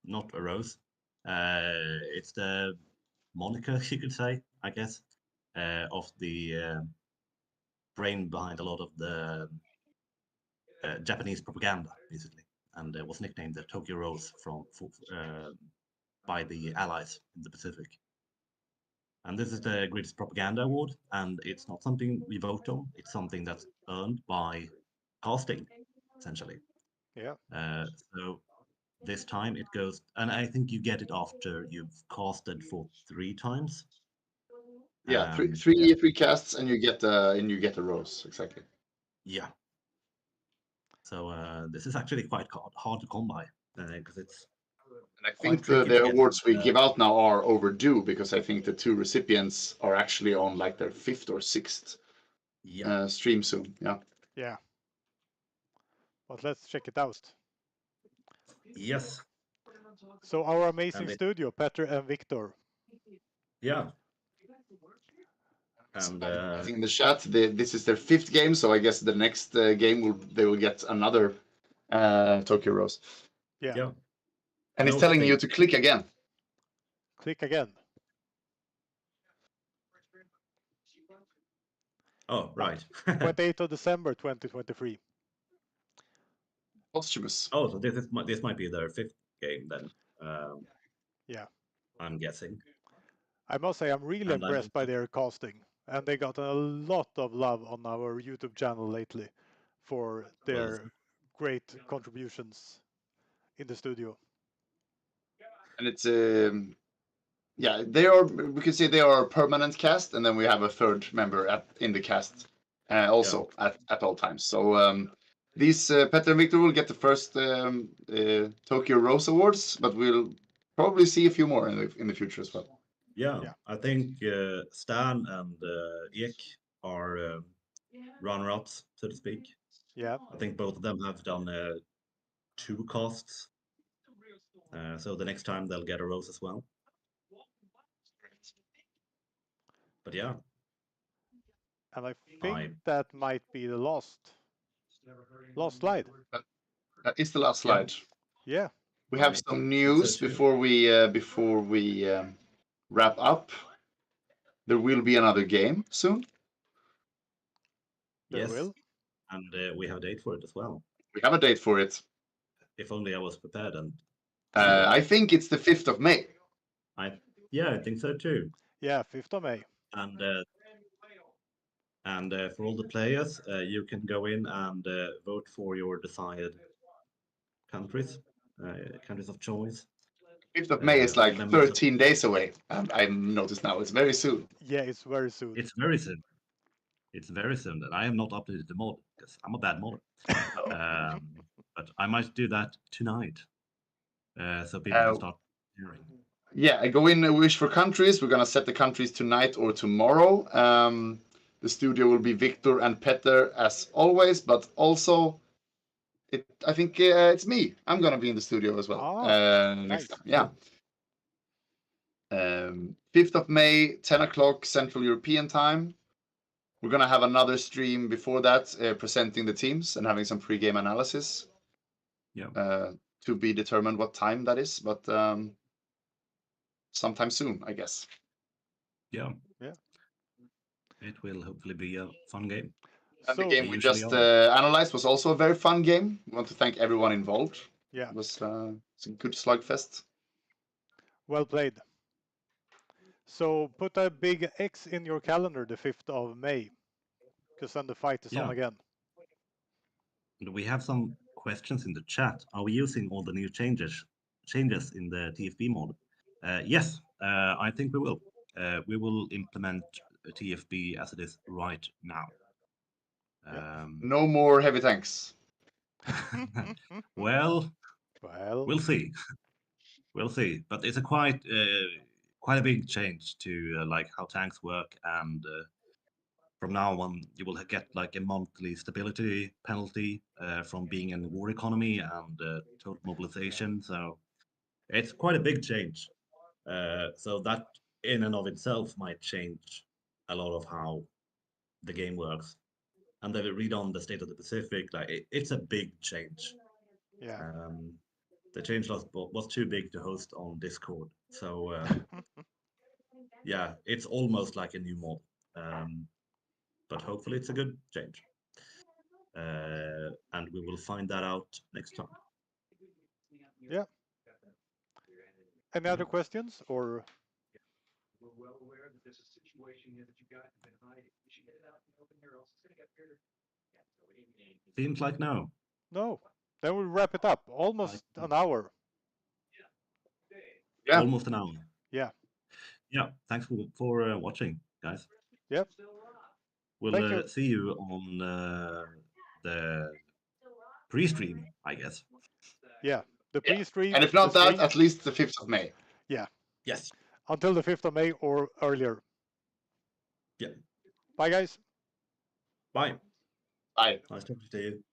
Speaker 1: not a rose. It's the moniker, you could say, I guess, of the brain behind a lot of the Japanese propaganda, basically, and was nicknamed the Tokyo Rose by the Allies in the Pacific. And this is the greatest propaganda award, and it's not something we vote on. It's something that's earned by casting, essentially.
Speaker 3: Yeah.
Speaker 1: So this time it goes, and I think you get it after you've casted for 3 times.
Speaker 2: Yeah, three casts, and you get a rose, exactly.
Speaker 1: Yeah. So this is actually quite hard to come by because it's
Speaker 2: And I
Speaker 1: quite
Speaker 2: think
Speaker 1: tricky
Speaker 2: the
Speaker 1: to get.
Speaker 2: awards we give out now are overdue because I think the 2 recipients are actually on like their 5th or 6th
Speaker 1: Yeah.
Speaker 2: stream soon. Yeah.
Speaker 3: Yeah. But let's check it out.
Speaker 1: Yes.
Speaker 3: So our amazing
Speaker 1: And
Speaker 3: studio, Petter and Victor.
Speaker 1: yeah. And
Speaker 2: I think in the chat, this is their 5th game, so I guess the next game they will get another Tokyo Rose.
Speaker 3: Yeah.
Speaker 1: yeah.
Speaker 2: And it's
Speaker 1: No
Speaker 2: telling you
Speaker 1: thing.
Speaker 2: to click again.
Speaker 3: Click again.
Speaker 1: Oh, right.
Speaker 3: 28th of December 2023.
Speaker 2: Posthumous.
Speaker 1: Oh, so this might be their 5th game then.
Speaker 3: Yeah.
Speaker 1: I'm guessing.
Speaker 3: I must say I'm really
Speaker 1: And
Speaker 3: impressed by their casting, and they got a lot of love on our YouTube channel lately for their great contributions in the studio.
Speaker 2: And it's yeah, they are. We could say they are a permanent cast, and then we have a 3rd member in the cast also at all times. So these Petter and Victor will get the first Tokyo Rose Awards, but we'll probably see a few more in the future as well.
Speaker 1: Yeah,
Speaker 3: Yeah.
Speaker 1: I think Stan and Ek are runner-ups, so to speak.
Speaker 3: Yeah.
Speaker 1: I think both of them have done 2 casts. So the next time they'll get a rose as well. But yeah.
Speaker 3: And I think that might be the last slide.
Speaker 2: It's the last slide.
Speaker 3: Yeah.
Speaker 2: We have some news before we wrap up. There will be another game soon.
Speaker 3: There will.
Speaker 1: And we have a date for it as well.
Speaker 2: We have a date for it.
Speaker 1: If only I was prepared. And
Speaker 2: I think it's the 5th of May.
Speaker 1: I think so too.
Speaker 3: Yeah, 5th of May.
Speaker 1: And for all the players, you can go in and vote for your desired countries of choice.
Speaker 2: 5th of May is like 13 days away. I noticed now it's very soon.
Speaker 3: Yeah, it's very soon.
Speaker 1: It's very soon. It's very soon. And I have not updated the mod because I'm a bad modder. But I might do that tonight, so people can start hearing.
Speaker 2: Yeah, I go in wish for countries. We're gonna set the countries tonight or tomorrow. The studio will be Victor and Petter as always, but also I think it's me. I'm gonna be in the studio as well next time. Yeah. 5th of May, 10 o'clock Central European time. We're gonna have another stream before that, presenting the teams and having some pre-game analysis.
Speaker 1: Yeah.
Speaker 2: To be determined what time that is, but sometime soon, I guess.
Speaker 1: Yeah.
Speaker 3: Yeah.
Speaker 1: It will hopefully be a fun game.
Speaker 2: And the game we just analyzed was also a very fun game. We want to thank everyone involved.
Speaker 3: Yeah.
Speaker 2: It's a good slugfest.
Speaker 3: Well played. So put a big X in your calendar, the 5th of May, because then the fight is on again.
Speaker 1: And we have some questions in the chat. Are we using all the new changes in the TFB mod? Yes, I think we will. We will implement TFB as it is right now.
Speaker 2: No more heavy tanks.
Speaker 1: Well, we'll see. We'll see. But it's a quite a big change to like how tanks work, and from now on you will get like a monthly stability penalty from being in the war economy and total mobilization. So it's quite a big change. So that in and of itself might change a lot of how the game works. And then read on the State of the Pacific, like it's a big change.
Speaker 3: Yeah.
Speaker 1: The change was too big to host on Discord. So yeah, it's almost like a new mod. But hopefully it's a good change. And we will find that out next time.
Speaker 3: Yeah. Any other questions or?
Speaker 4: We're well aware that there's a situation here that you guys have been hiding. You should get it out in the open here, or else it's gonna get bigger.
Speaker 1: Seems like no.
Speaker 3: No. Then we'll wrap it up. Almost an hour.
Speaker 2: Yeah.
Speaker 1: Almost an hour.
Speaker 3: Yeah.
Speaker 1: Yeah. Thanks for watching, guys.
Speaker 3: Yep.
Speaker 1: We'll see you on the pre-stream, I guess.
Speaker 3: Yeah, the
Speaker 2: Yeah.
Speaker 3: pre-stream.
Speaker 2: And if not
Speaker 3: the
Speaker 2: that,
Speaker 3: stream,
Speaker 2: at least the 5th of May.
Speaker 1: Yes.
Speaker 3: until the 5th of May or earlier.
Speaker 1: Yeah.
Speaker 3: Bye, guys.
Speaker 1: Bye.
Speaker 2: Bye.
Speaker 1: Nice talking to you.